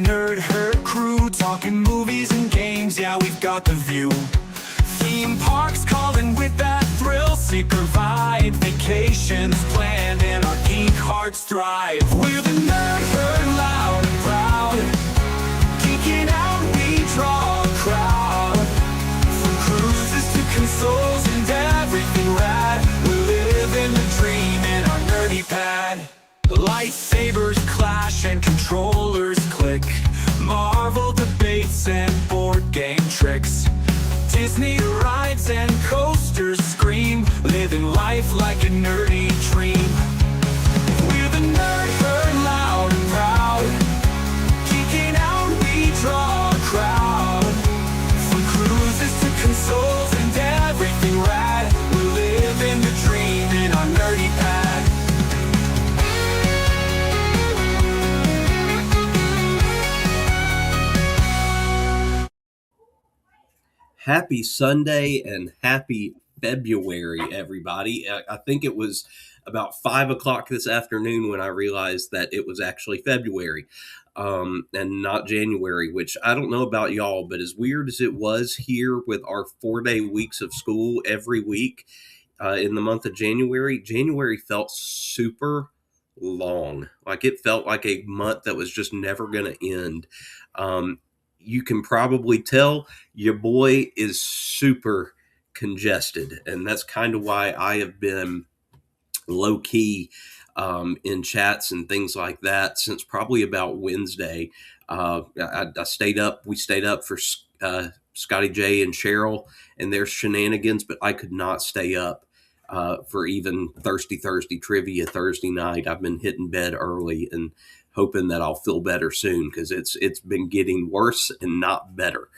Nerd Herd crew, talking movies and games, yeah, we've got the view. Theme parks calling with that thrill seeker vibe, vacations planned and our geek hearts thrive. We're the Nerd Herd, loud and proud, geeking out we draw a crowd. From cruises to consoles and everything rad, we live in the dream in our nerdy pad. Lightsabers clash and controllers click, Marvel debates and board game tricks, Disney rides and coasters scream, living life like a nerdy dream. We're the Nerd Herd, loud and proud, geeking out we draw a crowd. From cruises to consoles and everything rad, we live in the dream in our nerdy pad. Happy Sunday and happy February, everybody. I think it was about 5 o'clock this afternoon when I realized that it was actually February and not January, which I don't know about y'all, but as weird as it was here with our 4-day weeks of school every week in the month of January, January felt super long. Like it felt like a month that was just never going to end. You can probably tell your boy is super congested. And that's kind of why I have been low key in chats and things like that since probably about Wednesday. We stayed up for Scotty J and Cheryl and their shenanigans, but I could not stay up for even Thirsty Thursday trivia Thursday night. I've been hitting bed early and hoping that I'll feel better soon because it's been getting worse and not better.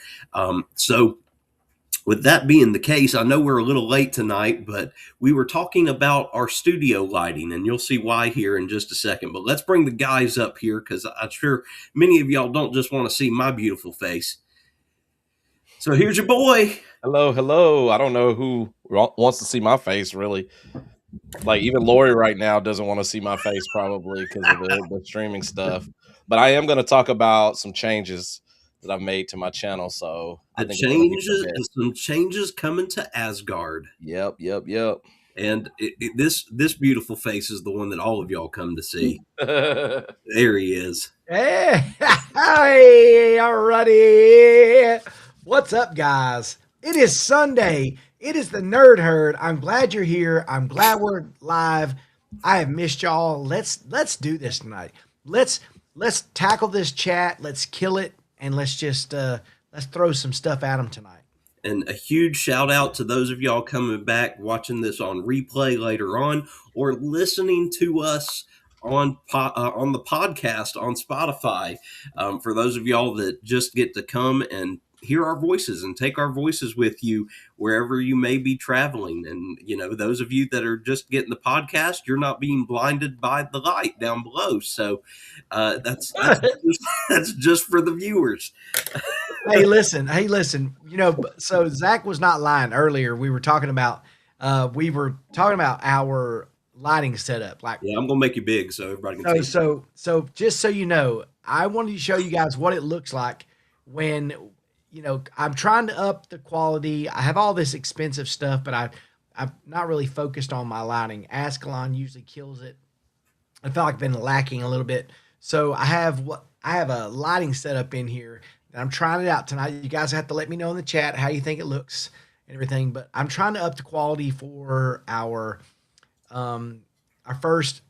So with that being the case, I know we're a little late tonight, but we were talking about our studio lighting, and you'll see why here in just a second. But let's bring the guys up here because I'm sure many of y'all don't just want to see my beautiful face. So here's your boy. Hello. I don't know who wants to see my face, really. Like, even Lori right now doesn't want to see my face probably because of the streaming stuff. But I am going to talk about some changes that I've made to my channel. So I think some changes coming to Asgard. Yep. And this beautiful face is the one that all of y'all come to see. There he is. Hey, alrighty. What's up, guys? It is Sunday. It is the Nerd Herd. I'm glad you're here. I'm glad we're live. I have missed y'all. Let's do this tonight. Let's tackle this chat. Let's kill it, and let's throw some stuff at them tonight. And a huge shout out to those of y'all coming back, watching this on replay later on, or listening to us on the podcast on Spotify. For those of y'all that just get to come and hear our voices and take our voices with you wherever you may be traveling. And, those of you that are just getting the podcast, you're not being blinded by the light down below. So that's just for the viewers. Hey, listen, so Zach was not lying earlier. We were talking about our lighting setup. I'm going to make you big so everybody can see. So just so you know, I wanted to show you guys what it looks like when I'm trying to up the quality. I have all this expensive stuff, but I've not really focused on my lighting. Ascalon usually kills it. I felt like I've been lacking a little bit. So I have a lighting setup in here that I'm trying it out tonight. You guys have to let me know in the chat how you think it looks and everything. But I'm trying to up the quality for our first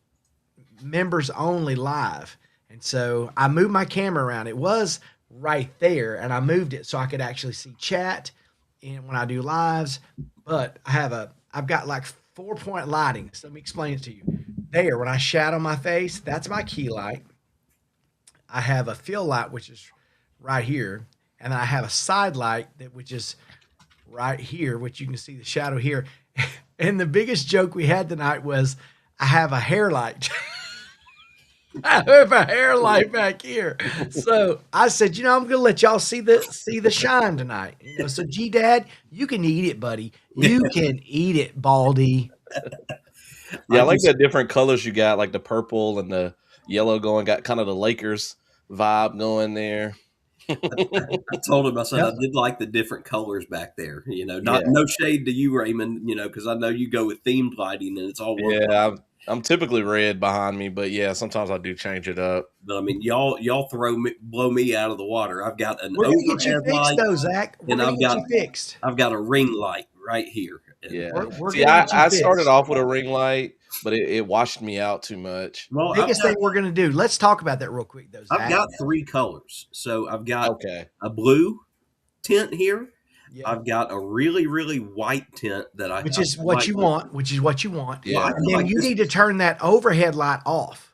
members only live. And so I moved my camera around. It was right there, and I moved it so I could actually see chat and when I do lives. But I've got like 4-point lighting. So let me explain it to you. There, when I shadow my face, that's my key light. I have a fill light, which is right here, and I have a side light which is right here, which you can see the shadow here. And the biggest joke we had tonight was I have a hair light. I have a hair light back here. So I said, I'm going to let y'all see the shine tonight. So G-Dad, you can eat it, buddy. You can eat it, Baldy. Yeah, I like the different colors you got, like the purple and the yellow got kind of the Lakers vibe going there. I told him, I said, Yep. I did like the different colors back there. Not Yeah. no shade to you, Raymond. Because I know you go with themed lighting and it's all one. Yeah, I'm typically red behind me, but yeah, sometimes I do change it up. But I mean, y'all blow me out of the water. I've got an We're gonna get you overhead fixed light though, Zach. We're and gonna I've get got you fixed. I've got a ring light right here. And, Yeah. We're See, gonna get you I started fixed. off with a ring light, but it washed me out too much. Well, Biggest thing we're gonna do. Let's talk about that real quick, though. Zach. I've got 3 colors. So I've got Okay. a blue tint here. Yeah. I've got a really, really white tint that I Which is what you want. Which is what you want. Yeah. I And feel then like you this- need to turn that overhead light off,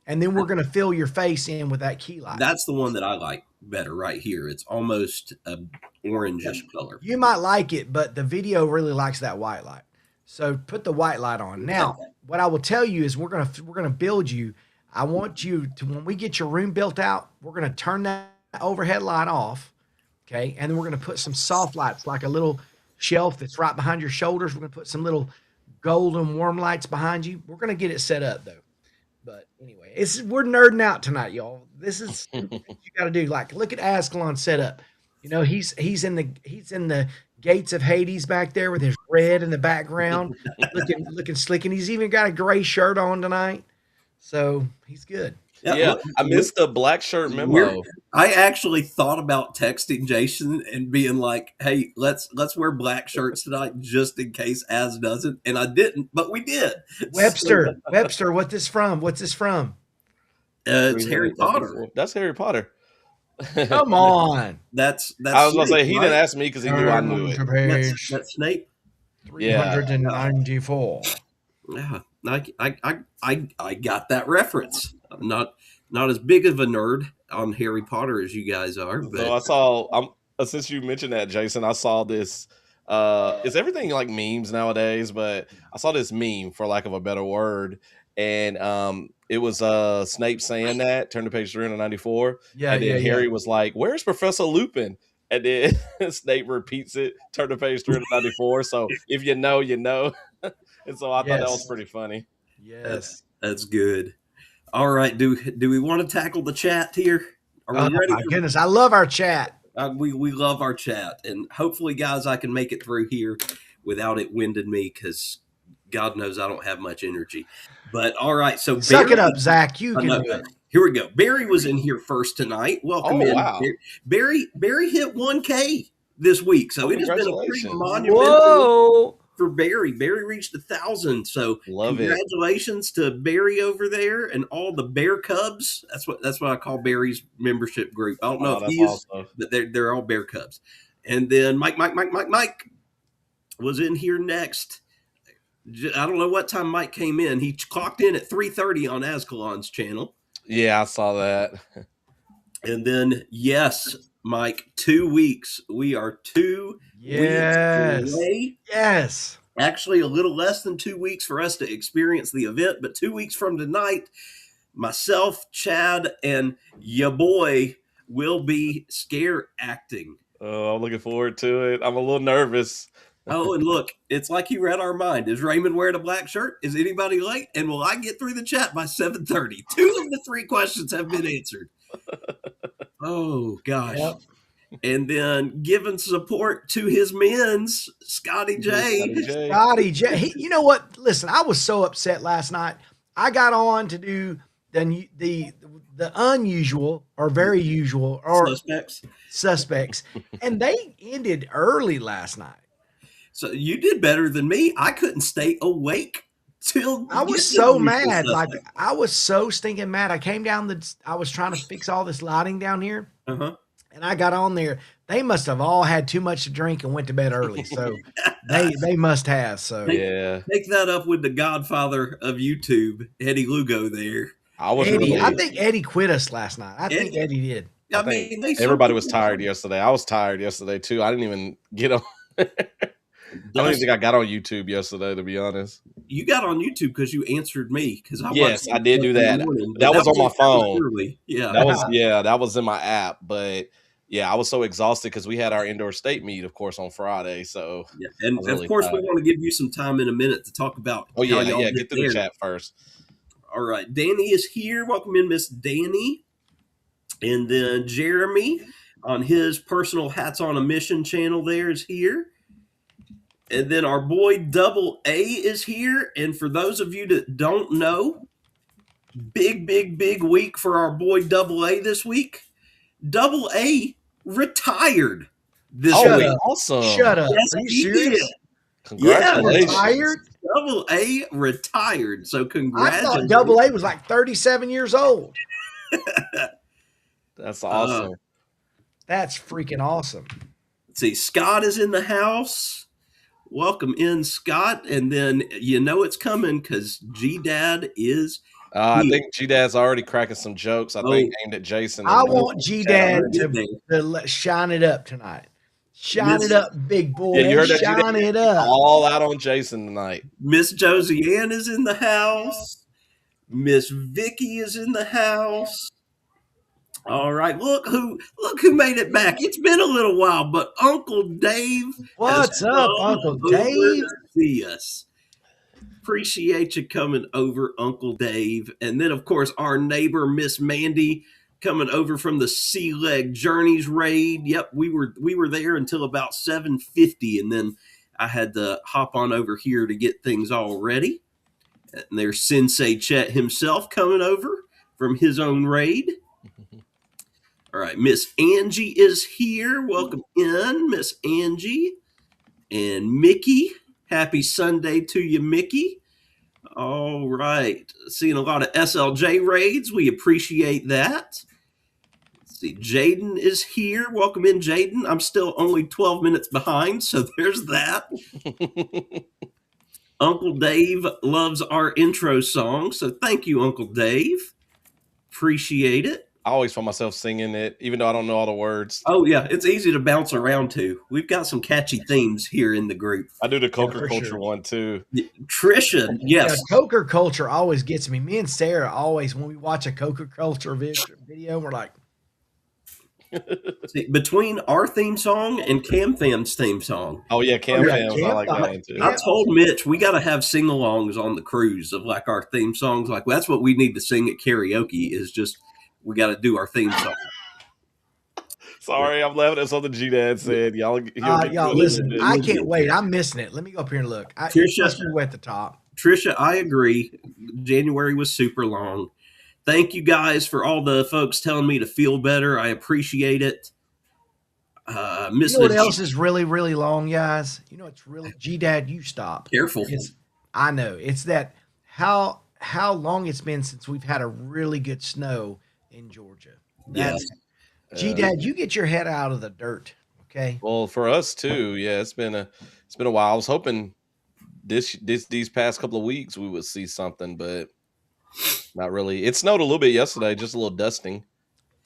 and then we're gonna fill your face in with that key light. That's the one that I like better right here. It's almost a orangish color. You might like it, but the video really likes that white light. So put the white light on. Now, what I will tell you is we're gonna build you. I want you to, when we get your room built out, we're gonna turn that overhead light off, okay, and then we're gonna put some soft lights, like a little shelf that's right behind your shoulders. We're gonna put some little golden warm lights behind you. We're gonna get it set up though. But anyway, we're nerding out tonight, y'all. This is what you got to do. Like, look at Ascalon's setup. He's in the gates of Hades back there with his red in the background, looking slick, and he's even got a gray shirt on tonight. So he's good. Yeah, look, I missed the black shirt memo. we're- I actually thought about texting Jason and being like, "Hey, let's wear black shirts tonight just in case Az doesn't," and I didn't, but we did. Webster, what's this from? It's Harry Potter. That's Harry Potter. Come on. That's I was gonna say Snape, he right? didn't ask me because he knew I knew it. That's Snape. 394. Yeah, I got that reference. I'm not as big of a nerd on Harry Potter as you guys are, but So I saw. Since you mentioned that, Jason, I saw this. Is everything like memes nowadays? But I saw this meme, for lack of a better word, and it was Snape saying that. Turn to page 394. Yeah, and then yeah, Harry was like, "Where's Professor Lupin?" And then Snape repeats it. Turn to page 394. So if you know, you know. And so I thought that Yes. was pretty funny. Yes. that's good. All right, do we want to tackle the chat here? Are we Oh ready? my goodness, I love our chat. We love our chat, and hopefully, guys, I can make it through here without it winding me, because God knows I don't have much energy. But all right, so Suck it Barry- up, Zach. You I can know. do it. Here we go. Barry was in here first tonight. Welcome Oh, in. wow. Barry hit 1K this week, so Oh, it has been a pretty congratulations. monumental Whoa. for Barry. Barry reached 1,000, so Love it. congratulations to Barry over there and all the Bear Cubs. That's what I call Barry's membership group. I don't know Oh, if that's he is, awesome. but they're all Bear Cubs. And then Mike was in here next. I don't know what time Mike came in. He clocked in at 3:30 on Ascalon's channel. Yeah, I saw that. And then, yes, Mike, 2 weeks. We are 2 Yes. weeks away. Yes. Actually, a little less than 2 weeks for us to experience the event, but 2 weeks from tonight, myself, Chad, and ya boy will be scare acting. Oh, I'm looking forward to it. I'm a little nervous. Oh, and look, it's like he read our mind. Is Raymond wearing a black shirt? Is anybody late? And will I get through the chat by 7:30? 2 of the 3 questions have been answered. Oh, gosh. Yep. And then giving support to his men's, Scotty J. Scotty J. You know what? Listen, I was so upset last night. I got on to do the unusual or very usual or suspects, and they ended early last night. So you did better than me. I couldn't stay awake till I was so mad. Like, I was so stinking mad. I came down I was trying to fix all this lighting down here. Uh-huh. And I got on there. They must have all had too much to drink and went to bed early. So they must have. So Yeah. Take that up with the godfather of YouTube, Eddie Lugo there. I was Eddie, really, I think Eddie quit us last night. I think Eddie did. I think mean, everybody was tired yesterday. I was tired yesterday too. I didn't even get on. I don't even think I got on YouTube yesterday, to be honest. You got on YouTube because you answered me. Yes, I did do that. That was on my phone. Yeah. That was in my app. But yeah, I was so exhausted because we had our indoor state meet, of course, on Friday. So Yeah. And was really of course, tired. we want to give you some time in a minute to talk about. oh yeah, how y'all get through there. the chat first. All right, Danny is here. Welcome in, Miss Danny. And then Jeremy on his personal Hats on a Mission channel there is here. And then our boy Double A is here. And for those of you that don't know, big week for our boy Double A this week. Double A retired this Shut week. up. Awesome. Shut up. Yes, Are you he serious? did. Congratulations. Retired? Double A retired. So I congratulations. thought Double A was like 37 years old. That's awesome. That's freaking awesome. Let's see, Scott is in the house. Welcome in, Scott. And then you know it's coming because G-Dad is I think G-Dad's already cracking some jokes, I think, Oh. aimed at Jason. I and- want G-Dad Get there. to shine it up tonight. Shine Miss- it up, big boy. Yeah, you heard that, Shine G-Dad? it up. all out on Jason tonight. Miss Josie Ann is in the house. Miss Vicky is in the house. All right, look who made it back. It's been a little while, but Uncle Dave. What's has up, come Uncle over Dave? to see us. Appreciate you coming over, Uncle Dave. And then, of course, our neighbor, Miss Mandy, coming over from the Sea Leg Journeys raid. Yep, we were there until about 7:50, and then I had to hop on over here to get things all ready. And there's Sensei Chet himself coming over from his own raid. All right, Miss Angie is here. Welcome in, Miss Angie. And Mickey, happy Sunday to you, Mickey. All right, seeing a lot of SLJ raids. We appreciate that. Let's see, Jaden is here. Welcome in, Jaden. I'm still only 12 minutes behind, so there's that. Uncle Dave loves our intro song, so thank you, Uncle Dave. Appreciate it. I always find myself singing it, even though I don't know all the words. Oh, yeah, it's easy to bounce around to. We've got some catchy themes here in the group. I do the Coker for Culture sure. one too. Trisha, yes. Yeah, Coker Culture always gets me. Me and Sarah always, when we watch a Coker Culture video, we're like, See, between our theme song and Cam Fam's theme song, Oh yeah, Cam yeah, Fams. I Cam like that Fam. one too. I told Mitch we got to have sing-alongs on the cruise of like our theme songs. Like that's what we need to sing at karaoke. Is just we got to do our theme song. Sorry, I'm laughing at something G-Dad said. Y'all listen, bit. I can't wait. I'm missing it. Let me go up here and look. It Trisha- must be way at the top. Trisha, I agree. January was super long. Thank you guys for all the folks telling me to feel better. I appreciate it. You know Miss what else is really, really long, guys? You know, it's really G-Dad. You stop. Careful. I know. It's that how long it's been since we've had a really good snow in Georgia. That's G-Dad. You get your head out of the dirt, okay? Well, for us too, yeah, it's been a while. I was hoping these past couple of weeks we would see something, but not really. It snowed a little bit yesterday, just a little dusting.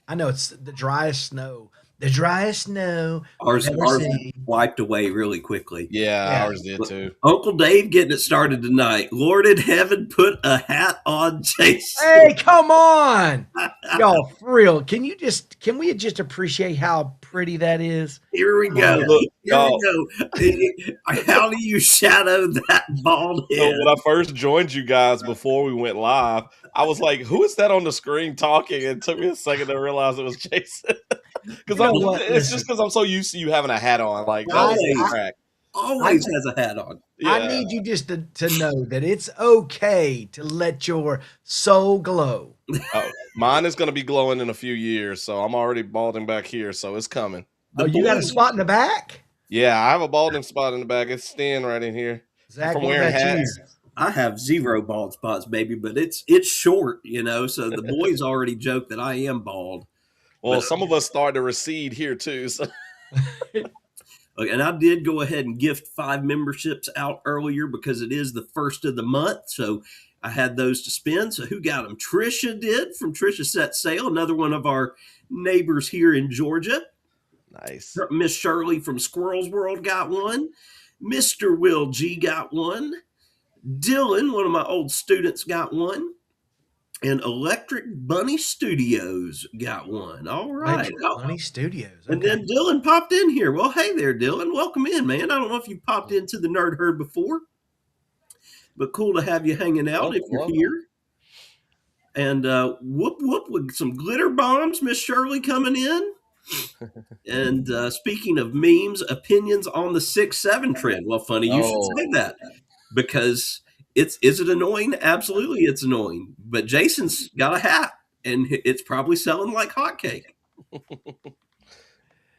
I know it's the driest snow. The driest snow. Ours I've ever seen. wiped away really quickly. Yeah, Yeah. ours did too. Uncle Dave getting it started tonight. Lord in heaven, put a hat on Jason. Hey, come on, y'all! For real, can we just appreciate how pretty that is? Here we go. Look, Here we go. How do you shadow that bald So head? when I first joined you guys before we went live, I was like, "Who is that on the screen talking?" And it took me a second to realize it was Jason. Because You know what? it's Listen. just because I'm so used to you having a hat on. Like, I- that's I- crack. Always has a hat on. Yeah. I need you just to know that it's okay to let your soul glow. Oh, mine is going to be glowing in a few years, so I'm already balding back here, so it's coming. Oh, you got a boys- spot in the back, Yeah, I have a balding spot in the back. It's staying right in here. Zach? From what wearing about you? hats. I have 0 bald spots, baby, but it's short, so the boys already joke that I am bald. Well, But- some of us start to recede here too. So. Okay, and I did go ahead and gift 5 memberships out earlier because it is the first of the month. So I had those to spend. So who got them? Trisha did from Trisha Set Sail, another one of our neighbors here in Georgia. Nice. Miss Shirley from Squirrels World got one. Mr. Will G got one. Dylan, one of my old students, got one. And Electric Bunny Studios got one. All right. Electric Bunny Studios. And Okay. then Dylan popped in here. Well, hey there, Dylan. Welcome in, man. I don't know if you popped into the Nerd Herd before, but cool to have you hanging out if you're Welcome. here. And whoop whoop with some glitter bombs, Miss Shirley coming in. And speaking of memes, opinions on the 6-7 trend. Well, funny you should Oh, say that because is it annoying? Absolutely, it's annoying. But Jason's got a hat, and it's probably selling like hotcake.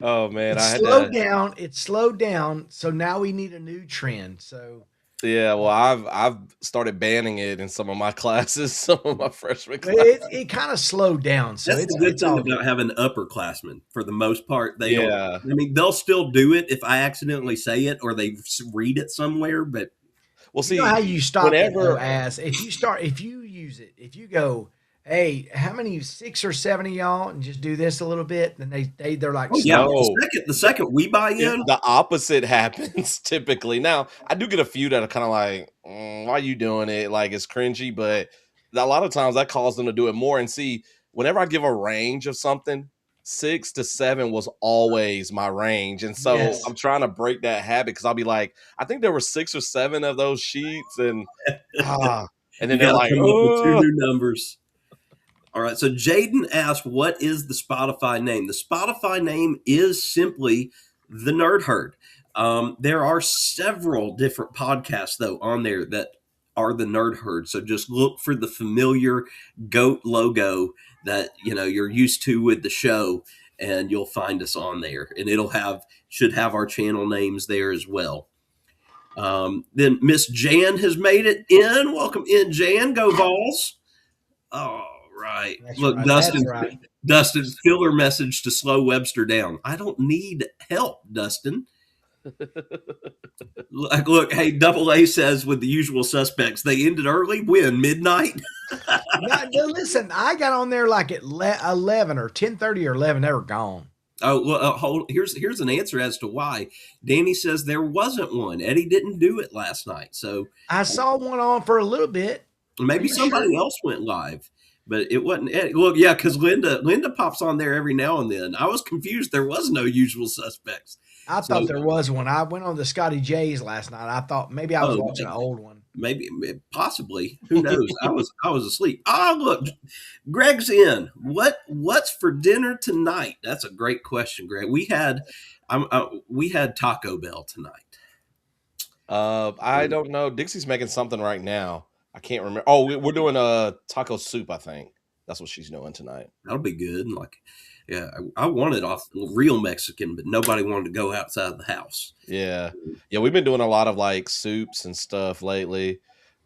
oh man, I It's had slowed to. down. It's slowed down. So now we need a new trend. So Yeah, well, I've started banning it in some of my classes, some of my freshman but classes. it kind of slowed down. So That's the good it's thing all about good. having upperclassmen. For the most part, they don't. Yeah. I mean, they'll still do it if I accidentally say it or they read it somewhere. But Well, You know see, how you stop it though, whenever as if you use it, if you go, hey, how many 6 or 7 of y'all, and just do this a little bit, then they're like, oh yeah, stop. No. the second we buy in, the opposite happens typically. Now, I do get a few that are kind of like, why are you doing it? Like it's cringy, but a lot of times that calls them to do it more. And see, whenever I give a range of something, 6 to 7 was always my range. And so Yes. I'm trying to break that habit because I'll be like, I think there were 6 or 7 of those sheets, and Ah, and you then they're got to like, come up with two oh, new numbers. All right. So Jaden asked, "What is the Spotify name?" The Spotify name is simply the Nerd Herd. There are several different podcasts though on there that are the Nerd Herd. So just look for the familiar goat logo that you're used to with the show, and you'll find us on there. And should have our channel names there as well. Then Miss Jan has made it in. Welcome in, Jan. Go Vols. All right. that's Look, right. Dustin. That's right. Dustin, filler message to slow Webster down. I don't need help, Dustin. Look, hey, Double A says with the usual suspects, they ended early. When? Midnight? No, listen, I got on there like at 11 or 10:30 or 11. They were gone. Oh, well, here's an answer as to why. Danny says there wasn't one. Eddie didn't do it last night, so I saw one on for a little bit. maybe Are you somebody sure? else went live. But it wasn't Eddie. Look, yeah, because Linda pops on there every now and then. I was confused. There was no usual suspects. I So, thought there was one. I went on the Scotty J's last night. I thought maybe I was oh, watching an old one. maybe, possibly. Who knows? I was asleep. Ah, look, Greg's in. What's for dinner tonight? That's a great question, Greg. We had Taco Bell tonight. I don't know. Dixie's making something right now. I can't remember. Oh, we're doing a taco soup. I think that's what she's doing tonight. That'll be good. Like, yeah, I wanted off real Mexican, but nobody wanted to go outside the house. Yeah, yeah. We've been doing a lot of like soups and stuff lately,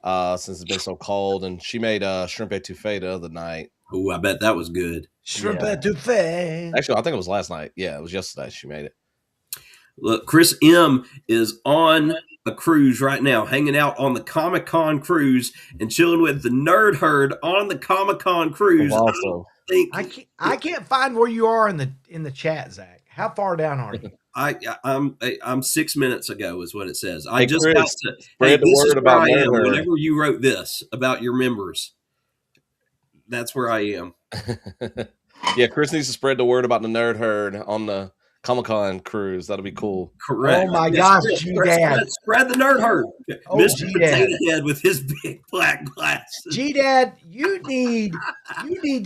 since it's been so cold. And she made shrimp etouffee the other night. Oh, I bet that was good. Shrimp Yeah. etouffee. Actually, I think it was last night. Yeah, it was yesterday. She made it. Look, Chris M is on a cruise right now, hanging out on the Comic-Con cruise and chilling with the Nerd Herd on the Comic-Con cruise. Also, think I can't find where you are in the chat, Zach. How far down are you? I'm 6 minutes ago is what it says. I Hey, just Chris, got to spread the this is word where about I am. Nerd Herd. Whenever you wrote this about your members, that's where I am. Yeah, Chris needs to spread the word about the Nerd Herd on the Comic-Con cruise. That'll be cool. Correct. Oh my Yes, gosh, spread, G-Dad. spread the Nerd Herd. Oh, Mr. G-Dad. Potato Head with his big black glasses. G-Dad, you need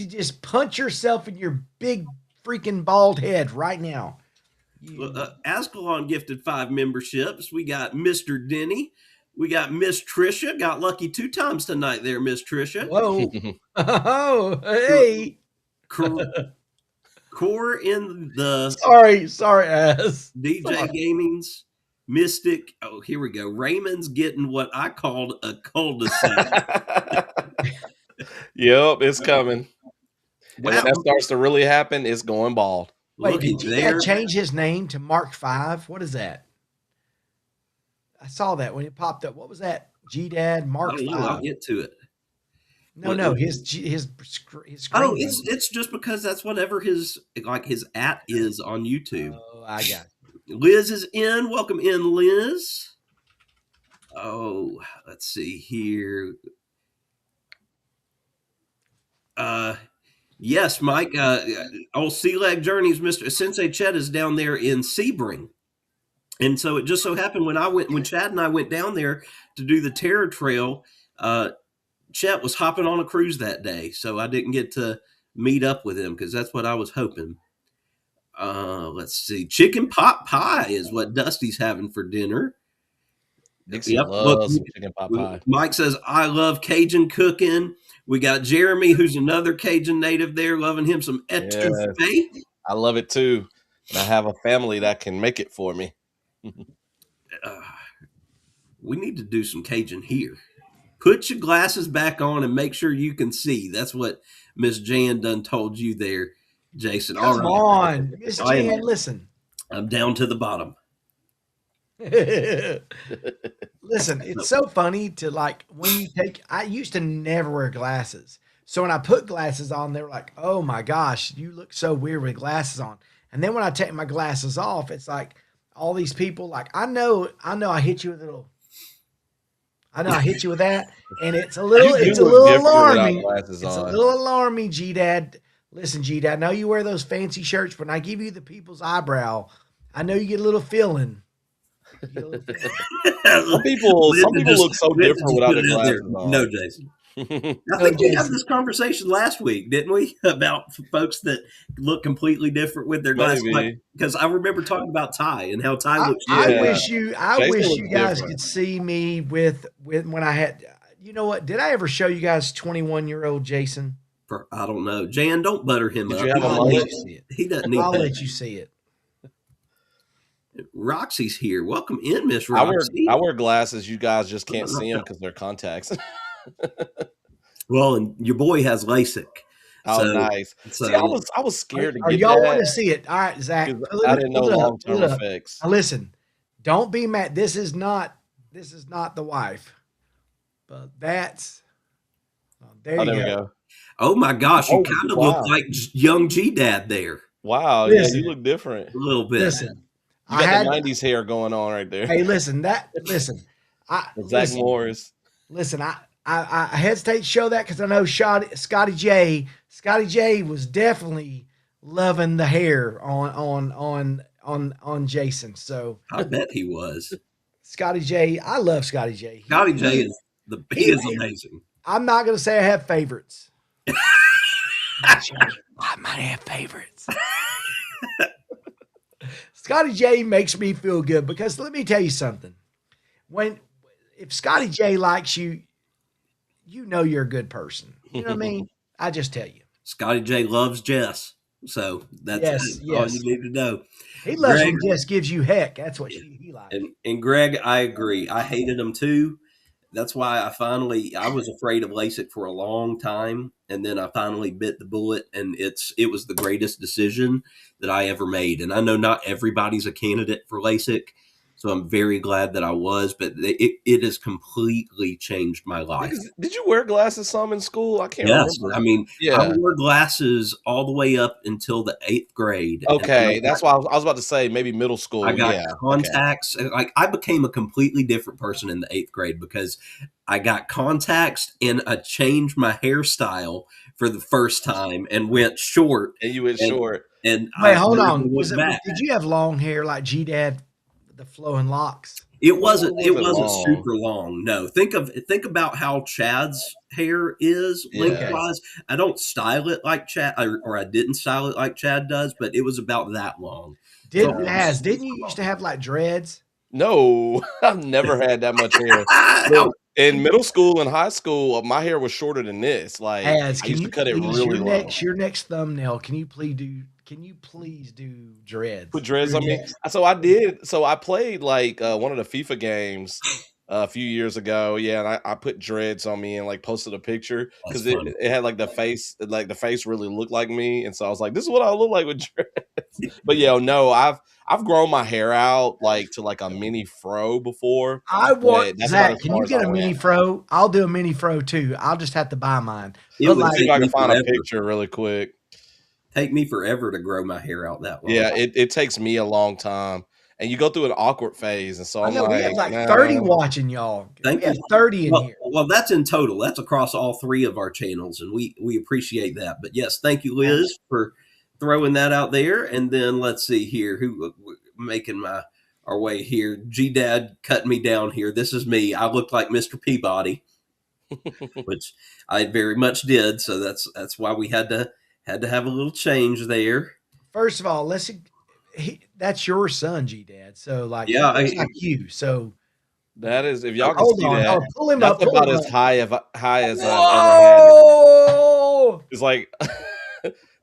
to just punch yourself in your big freaking bald head right now. Ascalon gifted 5 memberships. We got Mr. Denny. We got Miss Trisha. Got lucky 2 times tonight there, Miss Trisha. Whoa. Oh, hey. Core in the Sorry, ass. DJ Gaming's Mystic. Oh, here we go. Raymond's getting what I called a cul-de-sac. Yep, it's coming. And Wow. when that starts to really happen, it's going bald. Wait, Looky did there. G-Dad change his name to Mark 5? What is that? I saw that when it popped up. What was that? G-Dad I Mark don't know. I'll 5. get to it. No, his screen. Oh, name. it's just because that's whatever his at is on YouTube. Oh, I got it. Liz is in. Welcome in, Liz. Oh, let's see here. Yes, Mike. Old Sea Leg Journeys, Mr. Sensei Chet is down there in Sebring. And so it just so happened when Chad and I went down there to do the Terror Trail, Chet was hopping on a cruise that day, so I didn't get to meet up with him because that's what I was hoping. Let's see. Chicken pot pie is what Dusty's having for dinner. Dixie Yep. loves some chicken pot pie. Mike says, I love Cajun cooking. We got Jeremy, who's another Cajun native there, loving him some etouffee. I love it too. And I have a family that can make it for me. We need to do some Cajun here. Put your glasses back on and make sure you can see. That's what Miss Jan done told you there, Jason. Come on, Miss Jan, listen. I'm down to the bottom. Listen, it's so funny to like when you take. I used to never wear glasses, so when I put glasses on, they were like, "Oh my gosh, you look so weird with glasses on." And then when I take my glasses off, it's like all these people like, I know, I hit you with a little. I know I hit you with that, and it's a little alarming. It's a little alarming, G-Dad. Listen, G-Dad, I know you wear those fancy shirts, but when I give you the people's eyebrow, I know you get a little feeling. Some people look so different without their glasses on. No, Jason. I think we had this conversation last week, didn't we? About folks that look completely different with their glasses. Because I remember talking about Ty and how Ty looks. I wish you guys could see me with when I had. You know what? Did I ever show you guys 21-year-old Jason? I don't know. Jan, don't butter him up. I'll let you see it. He doesn't need. I'll let you see it. Roxy's here. Welcome in, Miss Roxy. I wear glasses. You guys just can't see them because they're contacts. Well, and your boy has LASIK. Oh, so, nice. So, see, I was scared to get y'all want to see it? All right, Zach. I didn't know long-term effects. Now listen, don't be mad. This is not the wife, but that's. There you go. Oh my gosh, you kind of look like young G-Dad there. Wow, listen, yeah, you look different a little bit. Listen, you got the '90s hair going on right there. Hey, listen, Zach Morris. Listen, I hesitate to show that because I know Scotty J was definitely loving the hair on Jason. So I bet he was. Scotty J, I love Scotty J. Scotty J is amazing. I'm not going to say I have favorites. I might have favorites. Scotty J makes me feel good because let me tell you something. If Scotty J likes you, you know you're a good person. You know what I mean? I just tell you. Scotty J loves Jess. So that's all you need to know. He loves when Jess gives you heck. That's what he likes. And Greg, I agree. I hated him too. That's why I was afraid of LASIK for a long time. And then I finally bit the bullet, and it was the greatest decision that I ever made. And I know not everybody's a candidate for LASIK, so I'm very glad that I was, but it has completely changed my life. Did you wear glasses some in school? I can't remember. I mean, I wore glasses all the way up until the 8th grade. Okay, that's why I was about to say maybe middle school. I got contacts. Okay. Like I became a completely different person in the 8th grade because I got contacts and I changed my hairstyle for the first time and went short. And you went short. And wait, hold on. Did you have long hair like G-Dad? The flowing locks. It wasn't super long. No, think about how Chad's hair is lengthwise. I don't style it like Chad, or I didn't style it like Chad does, but it was about that long. Didn't you used to have like dreads? No, I've never had that much hair. Look, in middle school and high school, my hair was shorter than this. Like I used to cut it really long. Your next thumbnail, can you please do dreads? Put dreads on me. So I did. So I played like one of the FIFA games a few years ago. Yeah, and I put dreads on me and like posted a picture because it had like the face really looked like me, and so I was like, this is what I look like with dreads. But yeah, no, I've grown my hair out like to like a mini fro before. Zach, can you get a mini fro? I'll do a mini fro too. I'll just have to buy mine. See if I can find a picture really quick. Take me forever to grow my hair out that long. Yeah, it takes me a long time. And you go through an awkward phase. And so I'm we have like 30 watching y'all. Thank you. 30 in here. Well, that's in total. That's across all 3 of our channels. And we appreciate that. But yes, thank you, Liz, for throwing that out there. And then let's see here. Who making our way here? G-Dad cutting me down here. This is me. I look like Mr. Peabody. which I very much did. So that's why we had to have a little change there. First of all, that's your son, G Dad. So like he Yeah, looks like you. So That is, if y'all can hold see on, that, pull him that's up. Pull about him as up. high as I've ever had it. Whoa! It's like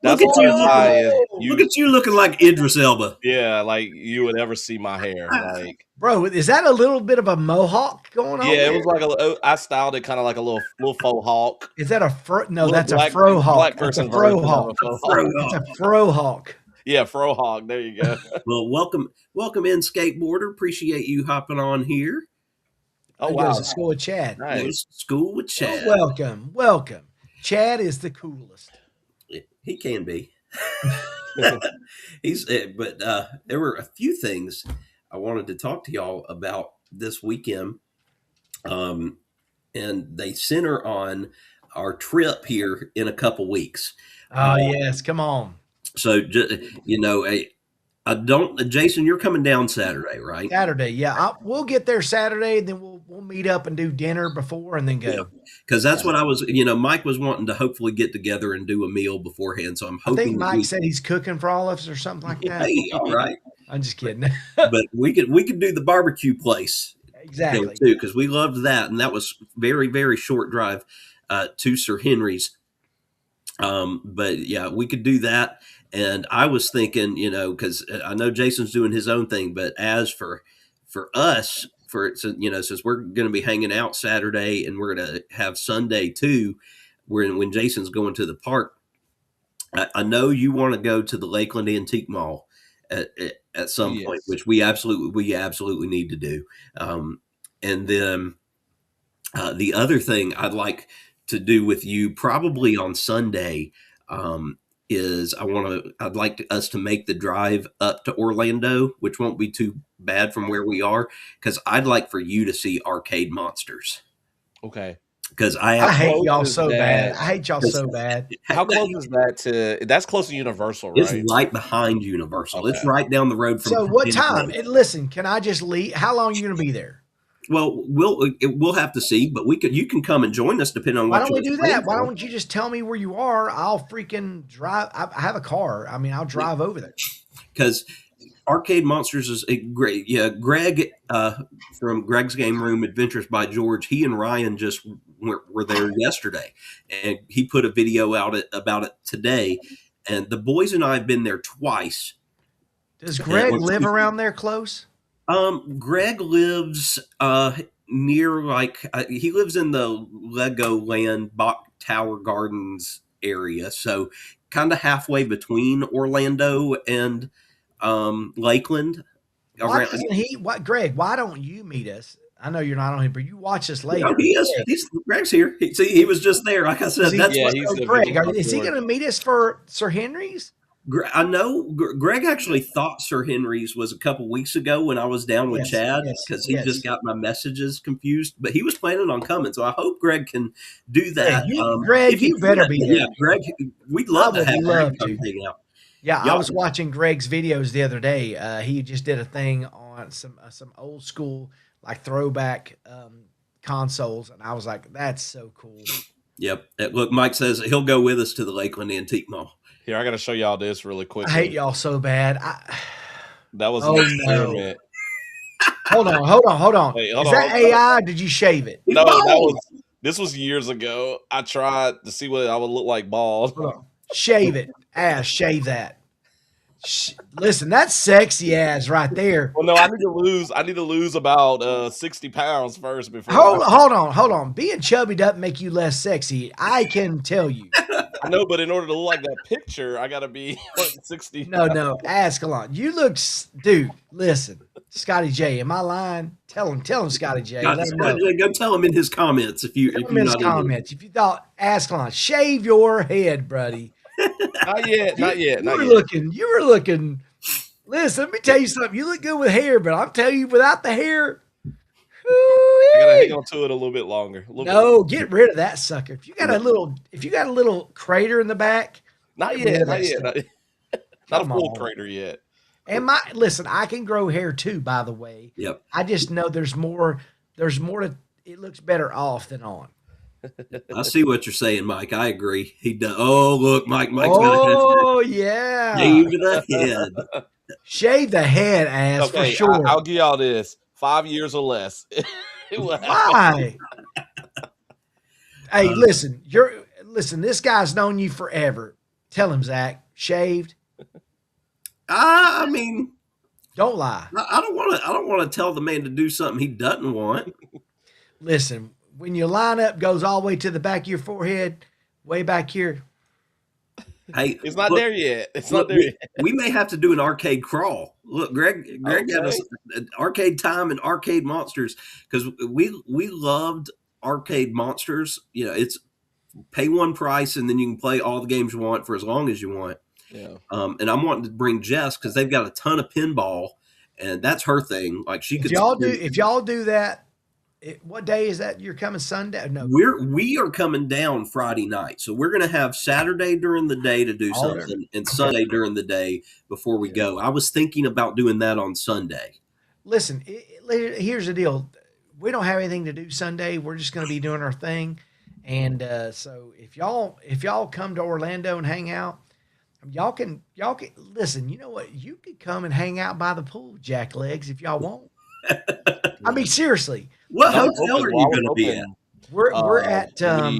Look that's at about you as high as look at you looking like Idris Elba. yeah, like you would ever see my hair. Like, Bro, is that a little bit of a mohawk going on yeah, it there? was like I styled it kind of like a little faux hawk. Is that a fro? No, Little that's a black fro hawk. black That's a person fro version of hawk. a faux Fro hawk. That's hawk. a fro hawk. Yeah, fro hawk. There you go. Well, welcome in, skateboarder. Appreciate you hopping on here. Oh He wow, goes to school with Chad. nice. School with Well, Chad. welcome. Chad is the coolest. He can be. But there were a few things I wanted to talk to y'all about this weekend, and they center on our trip here in a couple weeks. Oh yes, come on. So I don't, Jason, you're coming down Saturday, right? Saturday, yeah. We'll get there Saturday, and then we'll meet up and do dinner before, and then go. Yeah. Because that's what I was, Mike was wanting to hopefully get together and do a meal beforehand. So I'm I hoping think Mike said he's cooking for all of us or something like that. hey, all right. I'm just kidding. But we could do the barbecue place Exactly. too, because we loved that, and that was very, very short drive to Sir Henry's. But yeah, we could do that. And I was thinking, because I know Jason's doing his own thing, but as for us, since we're going to be hanging out Saturday and we're going to have Sunday too, when Jason's going to the park, I know you want to go to the Lakeland Antique Mall at some point, Yes. which we absolutely need to do. And then the other thing I'd like to do with you probably on Sunday is I'd like us to make the drive up to Orlando, which won't be too bad from where we are, because I'd like for you to see Arcade Monsters. Okay. Because I have hate y'all close is so bad. that? I hate y'all so bad. How close is that to? That's close to Universal, It's right? right behind Universal. It's Okay. right down the road from. So what Virginia time? Beach. And listen, can I just leave? How long are you going to be there? Well, we'll have to see, but you can come and join us depending on Why what don't we you're do that? planning Why for. don't you just tell me where you are? I'll freaking drive. I have a car. I mean, I'll drive over there. Because Arcade Monsters is a great. Yeah, Greg from Greg's Game Room Adventures by George. He and Ryan just were there yesterday, and he put a video out about it today. And the boys and I have been there twice. Does Greg we're- live around there close? Greg lives near he lives in the Legoland Bach Tower Gardens area, so kind of halfway between Orlando and Lakeland. Why doesn't he? What, Greg? Why don't you meet us? I know you're not on here, but you watch us later. No, he is. Greg's here. He was just there. Like I said, Is he- that's Yeah, what he's the Greg, video is he board. going to meet us for Sir Henry's? I know. Greg actually thought Sir Henry's was a couple weeks ago when I was down with Yes, Chad yes, because he yes. just got my messages confused. But he was planning on coming, so I hope Greg can do that. Greg, If he you better can, be there. Yeah, Greg, we'd love I to would have love Greg come to. hang out. Yeah, I Yeah. was watching Greg's videos the other day. He just did a thing on some old school like throwback consoles, and I was like, "That's so cool." Yep. Look, Mike says he'll go with us to the Lakeland Antique Mall. Here, I got to show y'all this really quick. I hate y'all so bad. That was Oh, an no. experiment. Hold on. Wait, Is hold that on. AI? Did you shave it? No, this was years ago. I tried to see what I would look like bald. Hold on. Shave it. Shave that. Listen, that's sexy ass right there. Well, no, I need to lose about 60 pounds first before. Hold on. Being chubby doesn't make you less sexy. I can tell you. I know, but in order to look like that picture, I got to be 60. No, Ascalon. You look, dude. Listen, Scotty J. Am I lying? Tell him, Scotty J. Let him know. Go tell him in his comments if you. Tell If him you're in his not into it. comments. If you thought Ascalon, shave your head, buddy. Not yet. You were looking. Listen, let me tell you something. You look good with hair, but I'm telling you, without the hair, I gotta hang on to it a little bit longer. no, get rid of that sucker. If you got a little crater in the back, Not get rid yet. of Not that yet. stuff. Not a Come full on. crater yet. and listen, I can grow hair too. By the way, Yep. I just know there's more. There's more to. It looks better off than on. I see what you're saying, Mike. I agree. He does. Oh, look, Mike's got a Oh hashtag. yeah, Shave the head. shave the head ass for Okay, sure. I'll give y'all this: 5 years or less. It will happen. Why? Hey, Uh, listen. This guy's known you forever. Tell him, Zach, shaved. I mean, Don't lie. I don't want to. I don't want to tell the man to do something he doesn't want. Listen, when your lineup goes all the way to the back of your forehead, way back here, Hey, It's not look, there yet. It's look, not there yet. we may have to do an arcade crawl. Look, Greg got us Okay. an arcade time and arcade monsters because we loved arcade monsters. You know, it's pay one price and then you can play all the games you want for as long as you want. Yeah. And I'm wanting to bring Jess because they've got a ton of pinball, and that's her thing. Like she could. if y'all do that, what day is that? You're coming Sunday? No, We are coming down Friday night, so we're going to have Saturday during the day to do All right. something, and Sunday during the day before we go. I was thinking about doing that on Sunday. listen. Here's the deal. We don't have anything to do Sunday. We're just going to be doing our thing, and so if y'all come to Orlando and hang out, y'all can listen. You know what? You could come and hang out by the pool, Jack Legs, if y'all want. I mean, seriously. What I was hotel are hoping- you I was going to be at? hoping- We're at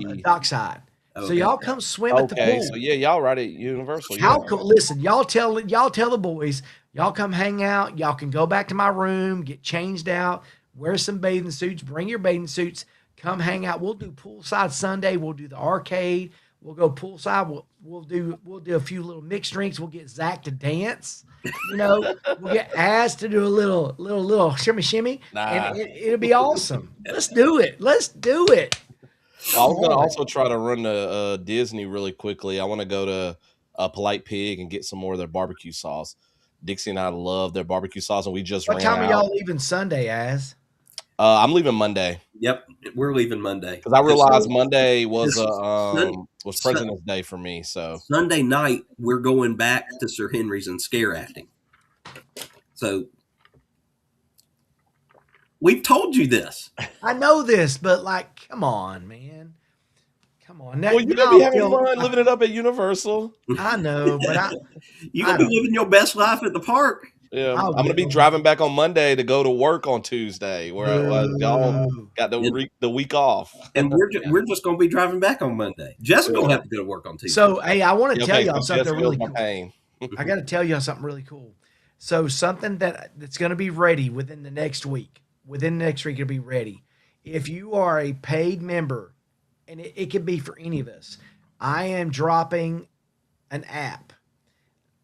we- Dockside. So Okay. y'all come swim at the Okay, pool. so yeah, y'all right at Universal. How Yeah. cool! Listen, y'all tell the boys, y'all come hang out. Y'all can go back to my room, get changed out, wear some bathing suits, bring your bathing suits, come hang out. We'll do poolside Sunday. We'll do the arcade. We'll go poolside. We'll do a few little mixed drinks. We'll get Zach to dance. You know, we'll get Az to do a little shimmy shimmy, Nah. and it'll be awesome. Let's do it. Let's do it. I was gonna Come on. also try to run to Disney really quickly. I want to go to Polite Pig and get some more of their barbecue sauce. Dixie and I love their barbecue sauce, and we just What ran time are out. y'all leaving Sunday, Az? I'm leaving Monday Yep, we're leaving Monday because I realized Monday was this was President's Day for me. So Sunday night we're going back to Sir Henry's and scare acting. So we've told you this. I know this, but like, come on, man. Come on. Now, well, you're now gonna be I having feel- fun living it up at Universal. I know, but You're I gonna be don't- living your best life at the park. Yeah, I'll I'm gonna be go. driving back on Monday to go to work on Tuesday, where y'all Boo. got the week off. And we're just gonna be driving back on Monday. Jess gonna have to go to work on Tuesday. So, hey, I want to tell y'all so something Jess really feels my cool. pain. I got to tell y'all something really cool. So, something that's going to be ready within the next week. Within the next week, it'll be ready. If you are a paid member, and it can be for any of us, I am dropping an app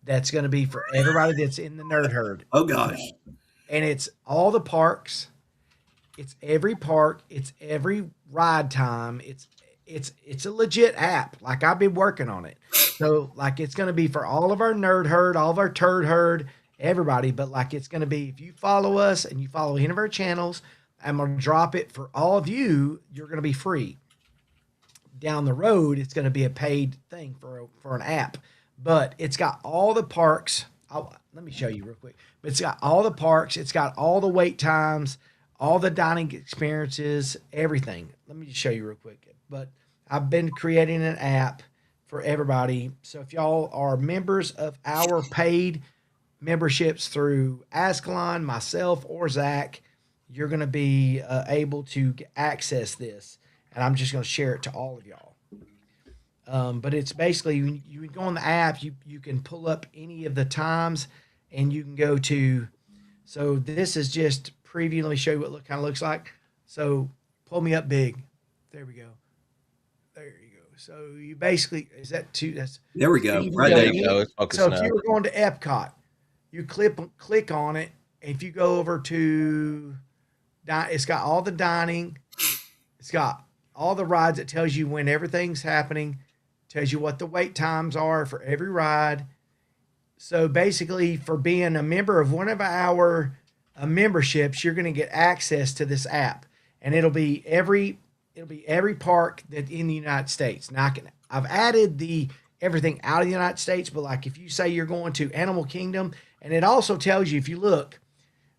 that's going to be for everybody that's in the Nerd Herd. Oh gosh. And it's all the parks. It's every park. It's every ride time. It's a legit app. Like I've been working on it. So like it's gonna be for all of our nerd herd, all of our turd herd, everybody. But like it's gonna be if you follow us and you follow any of our channels, I'm gonna drop it for all of you. You're gonna be free. Down the road, it's gonna be a paid thing for an app. But it's got all the parks. Let me show you real quick. But it's got all the parks. It's got all the wait times, all the dining experiences, everything. Let me just show you real quick. But I've been creating an app for everybody. So if y'all are members of our paid memberships through Ascalon, myself, or Zach, you're going to be able to access this. And I'm just going to share it to all of y'all. But it's basically you go on the app, you can pull up any of the times and you can go to, so this is just preview. Let me show you what it kind of looks like. So pull me up big. There we go. There you go. So you basically, is that two? That's There we go. You Right go There there. you in. go. It's so focusing if now. you were going to Epcot, you click on it. If you go over to, it's got all the dining. It's got all the rides. It tells you when everything's happening. Tells you what the wait times are for every ride. So basically, for being a member of one of our memberships, you're going to get access to this app, and it'll be every park that in the United States. Now I've added the everything out of the United States, but like if you say you're going to Animal Kingdom, and it also tells you if you look,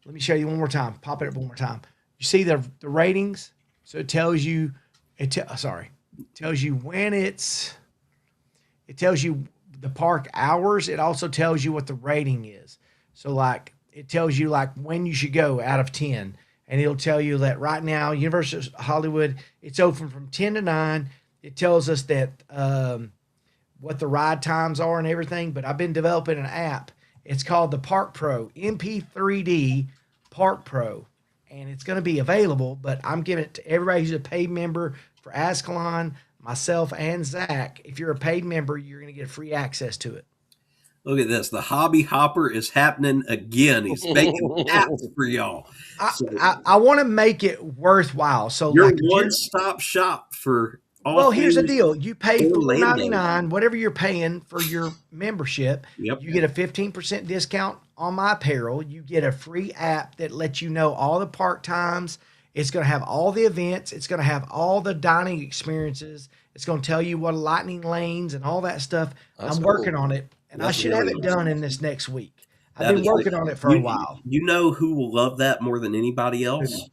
let me show you one more time. Pop it up one more time. You see the ratings, so it tells you It tells you when it tells you the park hours. It also tells you what the rating is. So like it tells you like when you should go out of 10. And it'll tell you that right now, Universal Hollywood, it's open from 10 to 9. It tells us that what the ride times are and everything. But I've been developing an app. It's called the Park Pro, MP3D Park Pro. And it's going to be available, but I'm giving it to everybody who's a paid member for Ascalon, myself, and Zach. If you're a paid member, you're going to get free access to it. Look at this. The hobby hopper is happening again. He's making apps for y'all. So I want to make it worthwhile. So your like one-stop shop for all well, here's the things deal. You pay Orlando. $4.99, whatever you're paying for your membership. Yep. You get a 15% discount on my apparel. You get a free app that lets you know all the park times. It's going to have all the events. It's going to have all the dining experiences. It's going to tell you what lightning lanes and all that stuff. That's I'm cool. working on it, and I That's should have really it done in this next week. I've That been is working on it for a while. You know who will love that more than anybody else?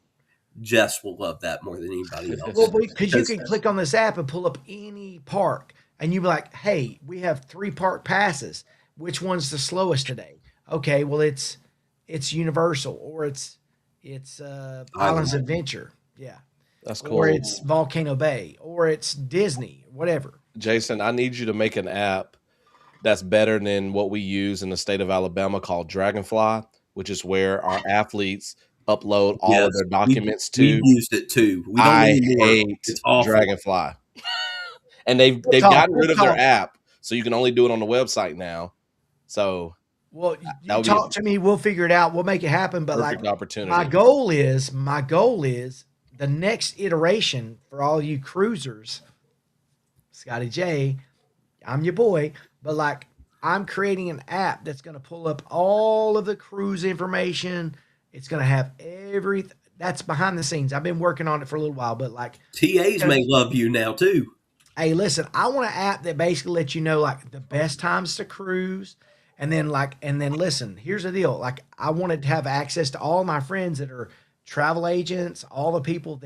Jess will love that more than anybody else. Well, because you can click on this app and pull up any park, and you be like, "Hey, we have 3 park passes. Which one's the slowest today?" Okay, well it's Universal or it's Islands Adventure, yeah, That's cool. or it's Volcano Bay or it's Disney, whatever. Jason, I need you to make an app that's better than what we use in the state of Alabama called Dragonfly, which is where our athletes upload all of Yes, their documents we to. used it too. We don't I anymore. hate It's awful. Dragonfly. And they've gotten rid of their app, so you can only do it on the website now. So Well, that you would be talk to me, we'll figure it out. We'll make it happen. But perfect like opportunity. my goal is the next iteration for all you cruisers, Scotty J, I'm your boy, but like I'm creating an app that's going to pull up all of the cruise information. It's going to have everything that's behind the scenes. I've been working on it for a little while, but like TAs may love you now too. hey, listen, I want an app that basically lets you know like the best times to cruise. And then listen, here's the deal. Like I wanted to have access to all my friends that are travel agents, all the people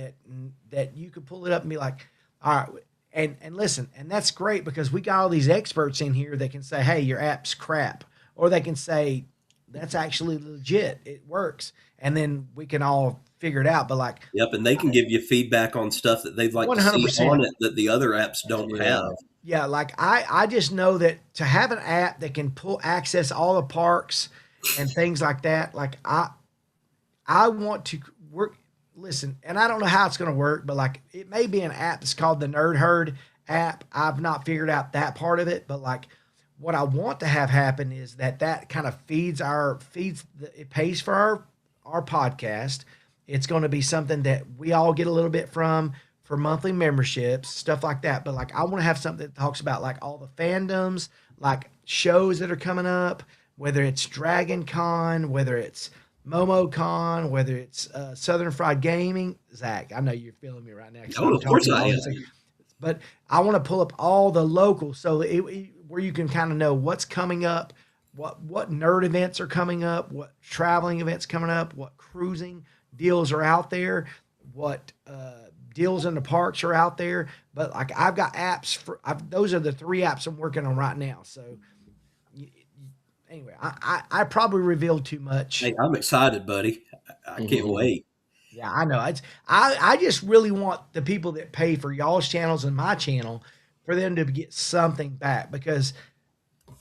that you could pull it up and be like, all right. And listen, and that's great because we got all these experts in here that can say, hey, your app's crap. Or they can say, that's actually legit. It works. And then we can all figure it out. But like, Yep, and they can give you feedback on stuff that they'd like to see 100%. on it that the other apps don't have. yeah, like I just know that to have an app that can access all the parks and things like that, like I want to work. Listen, and I don't know how it's going to work, but like it may be an app that's called the Nerd Herd app. I've not figured out that part of it, but like what I want to have happen is that kind of it pays for our podcast. It's going to be something that we all get a little bit from for monthly memberships, stuff like that. But like I want to have something that talks about like all the fandoms, like shows that are coming up, whether it's Dragon Con, whether it's MomoCon, whether it's Southern Fried Gaming. Zach, I know you're feeling me right now. Oh, of course I am. But I want to pull up all the locals so where you can kind of know what's coming up, what nerd events are coming up, what traveling events coming up, what cruising deals are out there, what deals in the parks are out there. But like I've got apps those are the 3 apps I'm working on right now. So anyway, I probably revealed too much. Hey, I'm excited, buddy. I can't wait. Yeah, I know. I just really want the people that pay for y'all's channels and my channel for them to get something back because,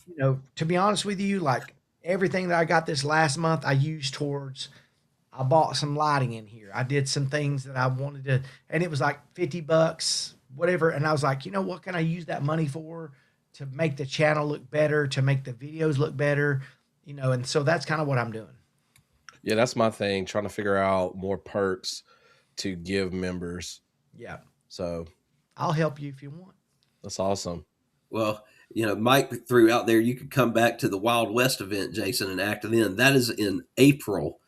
you know, to be honest with you, like everything that I got this last month, I used towards. I bought some lighting in here. I did some things that I wanted to, and it was like $50, whatever. And I was like, you know, what can I use that money for to make the channel look better, to make the videos look better, you know? And so that's kind of what I'm doing. Yeah, that's my thing, trying to figure out more perks to give members. Yeah. So I'll help you if you want. that's awesome. Well, you know, Mike threw out there you could come back to the Wild West event, Jason, and act then. That is in April.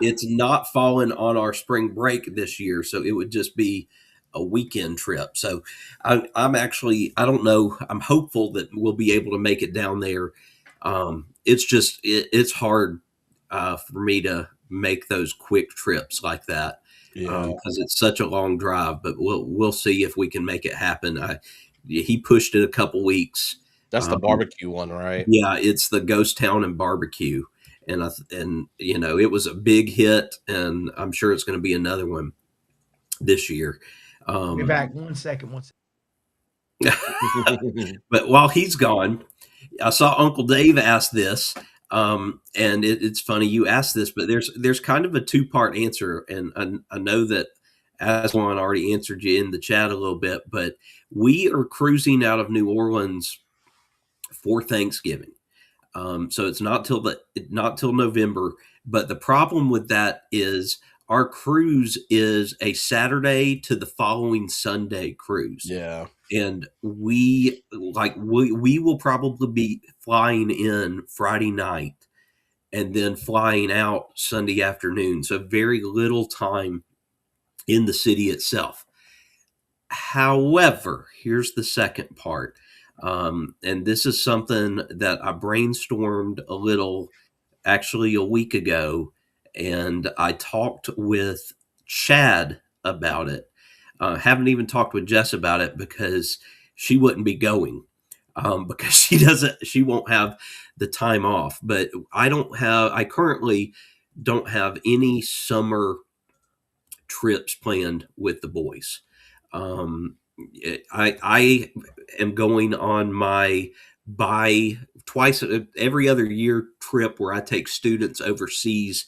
It's not falling on our spring break this year, so it would just be a weekend trip. So I'm actually, I don't know, I'm hopeful that we'll be able to make it down there. It's just, it's hard for me to make those quick trips like that. Yeah, because it's such a long drive. But we'll see if we can make it happen. He pushed it a couple weeks. that's the barbecue one, right? Yeah, it's the Ghost Town and Barbecue, and it was a big hit, and I'm sure it's going to be another one this year. Be back 1 second. 1 second. But while he's gone, I saw Uncle Dave ask this, and it's funny you asked this, but there's kind of a two-part answer, and I know that Aswan already answered you in the chat a little bit, but we are cruising out of New Orleans for Thanksgiving. So it's not till November. But the problem with that is our cruise is a Saturday to the following Sunday cruise. Yeah. And we will probably be flying in Friday night and then flying out Sunday afternoon. So very little time in the city itself. However, here's the second part. And this is something that I brainstormed a little actually a week ago, and I talked with Chad about it. Haven't even talked with Jess about it because she wouldn't be going because she won't have the time off. But I currently don't have any summer trips planned with the boys. I am going on my every other year trip where I take students overseas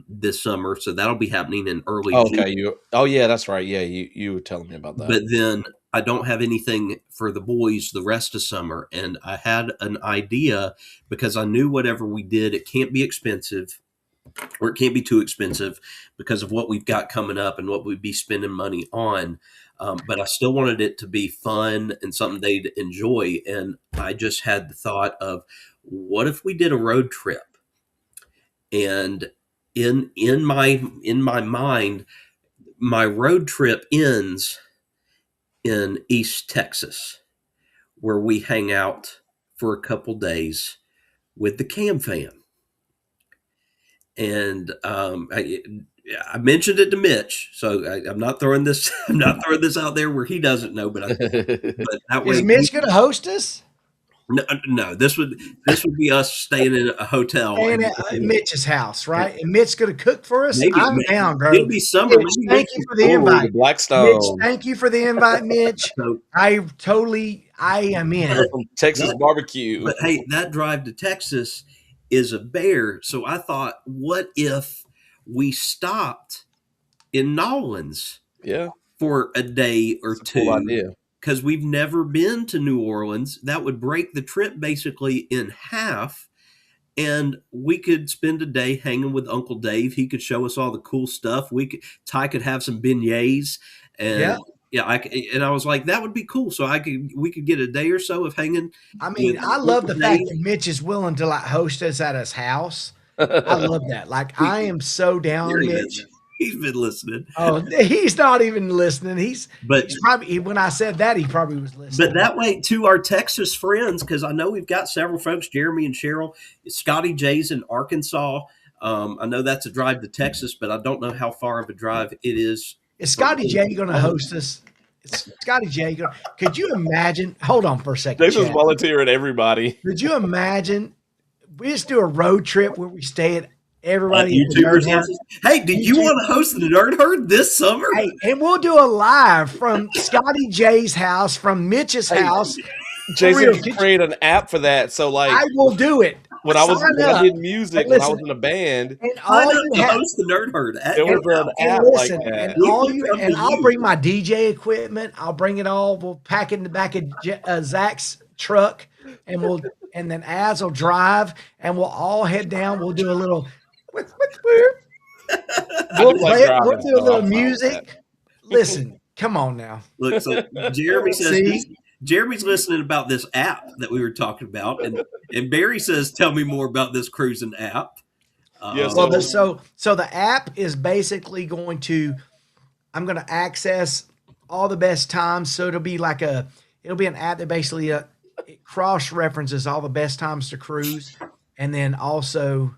this summer. So that'll be happening in early Okay. June. Yeah, that's right. Yeah, you were telling me about that. But then I don't have anything for the boys the rest of summer. And I had an idea because I knew whatever we did, it can't be expensive. Or it can't be too expensive because of what we've got coming up and what we'd be spending money on. But I still wanted it to be fun and something they'd enjoy. And I just had the thought of, what if we did a road trip? And in my mind, my road trip ends in East Texas, where we hang out for a couple days with the Cam fam. And I mentioned it to Mitch, so I'm not throwing this. I'm not throwing this out there where he doesn't know. But that way, Is Mitch going to host us? No. This would be us staying in a hotel Staying at Mitch's house, right? And Mitch's going to cook for us. Maybe, I'm down, bro. It'll be summer. Mitch, thank you for the invite. The Blackstone. Mitch, thank you for the invite, Mitch. So, I am in. From Texas barbecue. But hey, that drive to Texas is a bear. So I thought, what if we stopped in Nolans for a day or That's a two? cool idea. Because we've never been to New Orleans. That would break the trip basically in half. And we could spend a day hanging with Uncle Dave. He could show us all the cool stuff. Ty could have some beignets. And I was like, that would be cool. So we could get a day or so of hanging. I mean, I love the fact that Mitch is willing to host us at his house. I love that. Like, I am so down, Mitch. He's been listening. Oh, he's not even listening. He's probably, when I said that, he probably was listening. But that way, to our Texas friends, because I know we've got several folks, Jeremy and Cheryl, Scotty J's in Arkansas. I know that's a drive to Texas, but I don't know how far of a drive it is. Is Scotty J going to host us? Scotty J, could you imagine? Hold on for a second. This is volunteering everybody. Could you imagine? We just do a road trip where we stay at everybody YouTubers' houses. Hey, do you want to host the Nerd Herd this summer? Hey, and we'll do a live from Scotty J's house, from Mitch's house. Jason can create an app for that. So, like, I will do it. When I did music, when I was in a band, and all you have, host the Nerd Herd. There was an app like that. And I'll bring my DJ equipment. I'll bring it all. We'll pack it in the back of Zach's truck, and then Az will drive, and we'll all head down. We'll do a little. We'll do a little music. Listen, come on now. Look, so Jeremy says Jeremy's listening about this app that we were talking about, and Barry says, "Tell me more about this cruising app." So the app is basically I'm going to access all the best times. So it'll be an app that basically it cross references all the best times to cruise, and then also,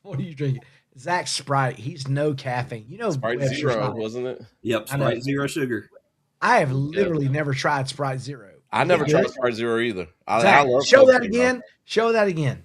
what are you drinking? Zach's Sprite. He's no caffeine. You know, Sprite Webster's Zero, not- wasn't it? Yep, I know. Sprite zero sugar. I have literally never tried Sprite Zero. I Is never it tried good? Sprite Zero either. I Zach, love show Coke that Zero. again. Show that again.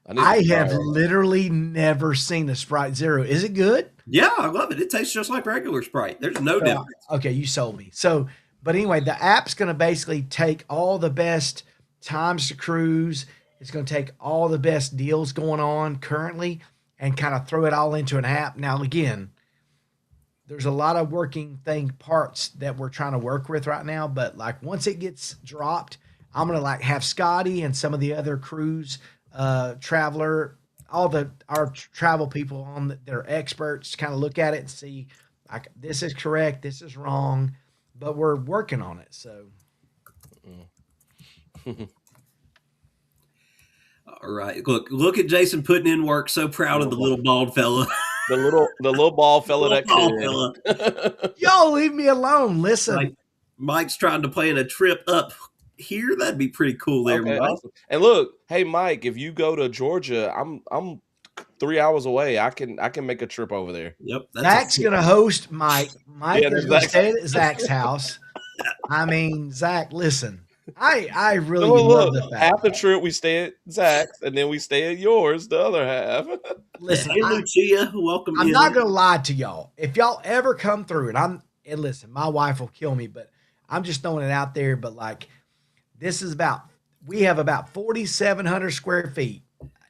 need to I try have it. literally never seen a Sprite Zero. Is it good? Yeah, I love it. It tastes just like regular Sprite. There's no difference. Okay, you sold me. So, but anyway, the app's going to basically take all the best times to cruise. It's going to take all the best deals going on currently and kind of throw it all into an app. Now, again, there's a lot of working parts that we're trying to work with right now. But like once it gets dropped, I'm going to like have Scotty and some of the other cruise traveler, our travel people on that are experts, kind of look at it and see like this is correct, this is wrong, but we're working on it. So All right. Look at Jason putting in work. So proud of the little bald fella. The little ball fella that Bald could. y'all leave me alone. Listen, Like, Mike's trying to plan a trip up here. That'd be pretty cool there, Okay, Mike. awesome. And look, hey Mike, if you go to Georgia, I'm 3 hours away. I can make a trip over there. Yep. Zach's gonna host Mike. Mike Yeah, is gonna Zach- stay at Zach's house. I mean, Zach, listen. I really Look, love the fact. half the trip we stay at Zach's, and then we stay at yours the other half. Listen, Hey, Lucia, welcome I'm in. not gonna lie to y'all. If y'all ever come through, and listen, my wife will kill me, but I'm just throwing it out there. But like, we have about 4,700 square feet.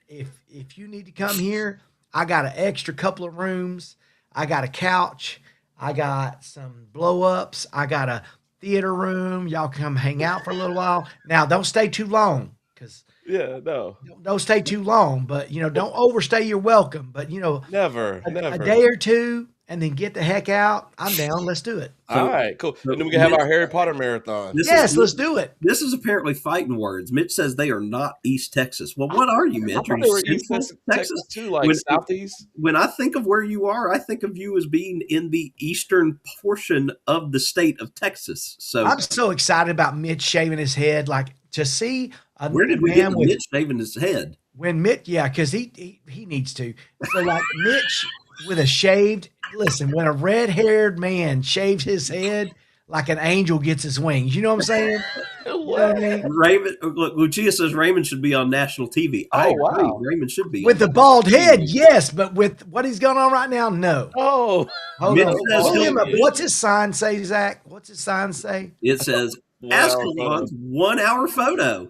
If you need to come here, I got an extra couple of rooms. I got a couch. I got some blow ups. I got a theater room. Y'all come hang out for a little while. Now, don't stay too long because Yeah, no, don't stay too long. But don't overstay your welcome. But never. a day or two, and then get the heck out. I'm down. Let's do it. All right, cool. And then we can have our Harry Potter marathon. Yes, let's do it. This is apparently fighting words. Mitch says they are not East Texas. Well, what are you, I Mitch? Are thought they you were East Central Texas too, like When- Southeast. When I think of where you are, I think of you as being in the eastern portion of the state of Texas. So I'm so excited about Mitch shaving his head. Like to see a where did we man get with Mitch shaving his head? when Mitch, yeah, because he needs to. So like Mitch with a shaved. Listen, when a red-haired man shaves his head, like an angel gets his wings. You know what I'm saying? You know what I mean? Raymond, look, Lucia says Raymond should be on national TV. I Oh, agree. wow. Raymond should be With the on bald head, yes, but with what he's going on right now, no. Oh, Hold Mitch on. says Pull he'll- him up. What's his sign say, Zach? What's his sign say? It says Ascalon's 1 hour photo.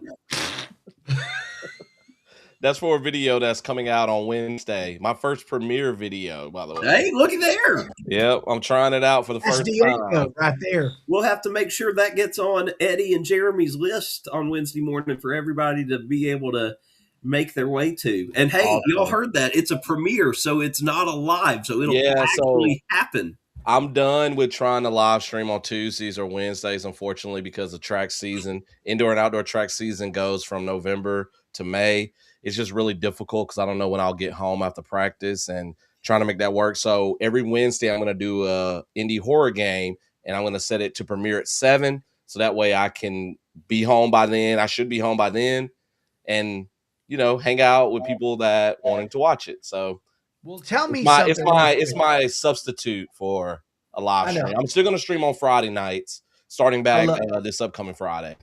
That's for a video that's coming out on Wednesday. My first premiere video, by the way. Hey, looky there. Yep, I'm trying it out for the That's first Diego time. right there. We'll have to make sure that gets on Eddie and Jeremy's list on Wednesday morning for everybody to be able to make their way to. And hey, Awesome. y'all heard that. It's a premiere, so it's not a live, so it'll Yeah, actually happen. I'm done with trying to live stream on Tuesdays or Wednesdays, unfortunately, because the track season, indoor and outdoor track season goes from November to May. It's just really difficult because I don't know when I'll get home after practice and trying to make that work. So every Wednesday, I'm going to do a indie horror game, and I'm going to set it to premiere at 7. So that way I can be home by then. I should be home by then and, hang out with people that wanting to watch it. So Well, tell me it's something. it's my substitute for a live I know. stream. I'm still going to stream on Friday nights, starting back love- this upcoming Friday.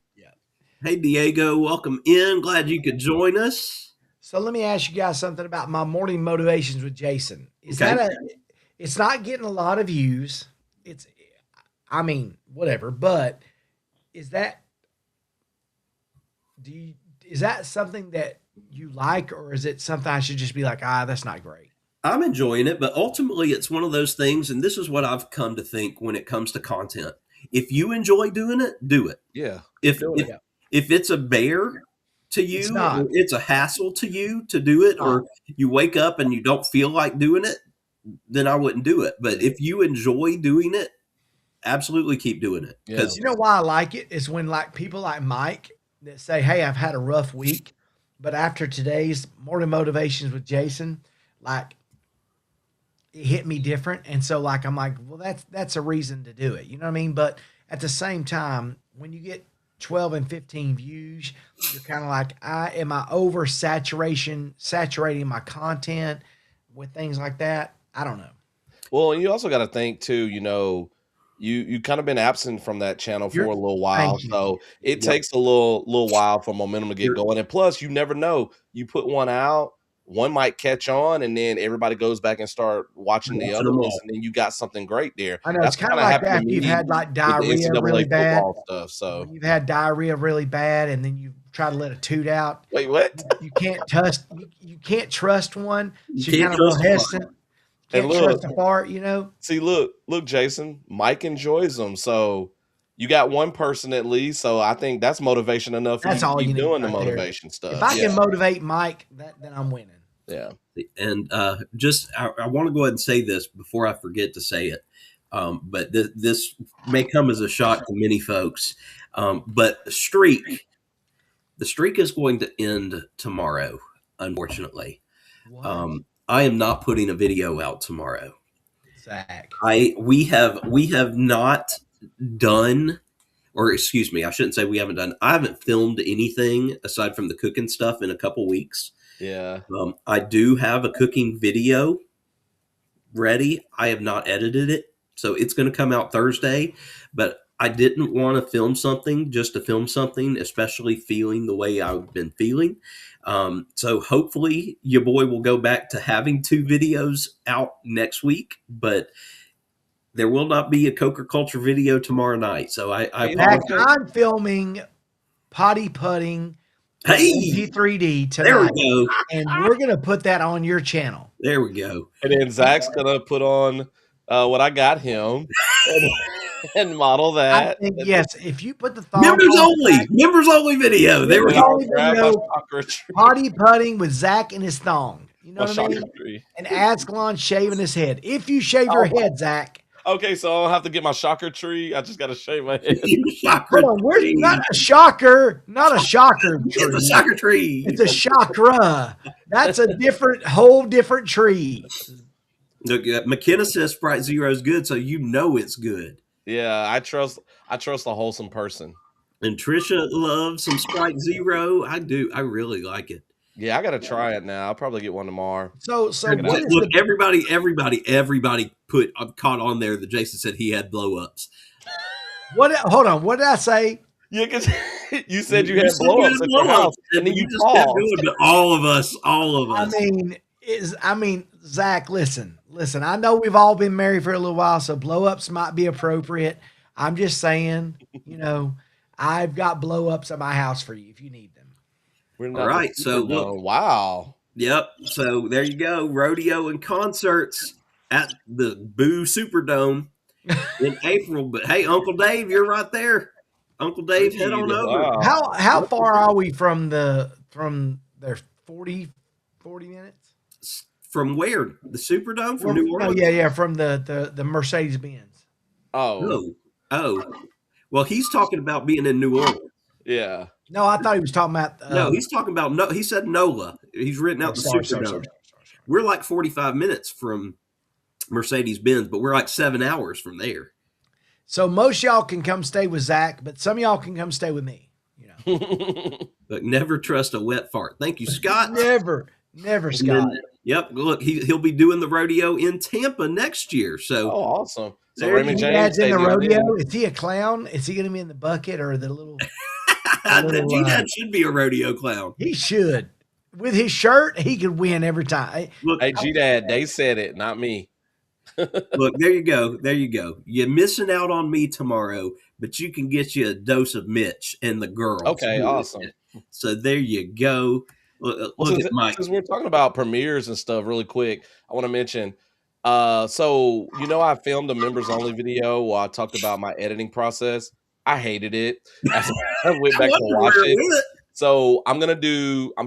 Hey, Diego, welcome in. Glad you could join us. So let me ask you guys something about my morning motivations with Jason. Is Okay. that it's not getting a lot of views. Whatever, but is that something that you like, or is it something I should just be like, that's not great? I'm enjoying it, but ultimately it's one of those things, and this is what I've come to think when it comes to content. If you enjoy doing it, do it. Yeah. If Do it. if it's a bear to you, It's not. or it's a hassle to you to do it, or you wake up and you don't feel like doing it, then I wouldn't do it. But if you enjoy doing it, absolutely keep doing it. Yeah. Because You know why I like it is when like people like Mike that say, "Hey, I've had a rough week, but after today's morning motivations with Jason, like it hit me different." And so I'm like, well, that's a reason to do it. You know what I mean? But at the same time, when you get 12 and 15 views, you're kind of like, am I saturating my content with things like that? I don't know. Well, and you also got to think too, you kind of been absent from that channel for a little while, Thank you. so it Yep. takes a little while for momentum to get You're- going. And plus, you never know. You put one out, one might catch on, and then everybody goes back and start watching the Watching other them ones, all. and then you got something great there. I know That's it's kind of kinda like happened to that. If you've me had like with the diarrhea NCAA really bad. football stuff. So When you've had diarrhea really bad, and then you try to let a toot out, wait, what? you can't trust. You can't trust one. So You you're can't kind of trust real one. hesitant. And Can't trust look, a fart, you know. see, look, Jason. Mike enjoys them, so you got one person at least. So I think that's motivation enough for you That's to all you keep need doing the right there. motivation stuff. If I Yeah, can motivate Mike, then I'm winning. yeah. And I want to go ahead and say this before I forget to say it. But this may come as a shock to many folks. But the streak is going to end tomorrow, unfortunately. What? I am not putting a video out tomorrow. Zach. We have not done, or excuse me, I shouldn't say we haven't done. I haven't filmed anything aside from the cooking stuff in a couple weeks. Yeah. I do have a cooking video ready. I have not edited it, so it's going to come out Thursday. But I didn't want to film something just to film something, especially feeling the way I've been feeling. So hopefully your boy will go back to having 2 videos out next week, but there will not be a Coker Culture video tomorrow night. So I Zach, Okay. I'm filming potty putting Hey, P3D there we tonight, go. and we're gonna put that on your channel. There we go. And then Zach's gonna put on what I got him and model I that. think yes, if you put the thong Members on only. Zach, Members only video. There we And go. I'll grab my video. chakra tree. potty putting with Zach and his thong. You know My what I mean? chakra tree. And Ascalon shaving his head. If you shave your Oh. head, Zach. Okay, so I don't have to get my shocker tree. I just gotta shave my head. Chakra Hold on, where's tree. not a shocker, not a shocker It's a tree. soccer tree. It's a chakra. That's a whole different tree. Look, McKenna says Sprite Zero is good, so you know it's good. Yeah, I trust a wholesome person. And Trisha loves some Sprite Zero. I do. I really like it. Yeah, I gotta try it now. I'll probably get one tomorrow. So Check it what out. is Look, the everybody put caught on there that Jason said he had blow ups. what? Hold on, what did I say? Yeah, because you said you had said blow ups at your house, and then you just kept paused. doing it. All of us. I mean, Zach, listen. I know we've all been married for a little while, so blow ups might be appropriate. I'm just saying, I've got blow ups at my house for you if you need them. We're All right, so look. wow. Yep. So there you go. Rodeo and concerts at the Boo Superdome in April. But hey, Uncle Dave, you're right there. Uncle Dave, head on over. Wow. How far are we from their 40 minutes? From where? The Superdome from New Oh, Orleans? yeah, from the Mercedes Benz. Oh, Oh. Well, he's talking about being in New Orleans. yeah. No, I thought he was talking about. No, he's talking about no. He said NOLA. He's written out the Superdome. We're like 45 minutes from Mercedes Benz, but we're like 7 hours from there. So most y'all can come stay with Zach, but some of y'all can come stay with me. But never trust a wet fart. Thank you, Scott. Never, And Scott. then, yep. Look, he'll be doing the rodeo in Tampa next year. So Oh, awesome. So There Raymond you He James adds in the Stadium, yeah. rodeo. Is he a clown? Is he going to be in the bucket or the little? G-Dad should be a rodeo clown. He should. With his shirt, he could win every time. Look, Hey, G-Dad, they said it, not me. look, there you go. There you go. You're missing out on me tomorrow, but you can get you a dose of Mitch and the girls. Okay, awesome. So there you go. Look Well, at Mike. since we're talking about premieres and stuff really quick, I want to mention, so, I filmed a members only video where I talked about my editing process. I hated it. I went back to watch it. So I'm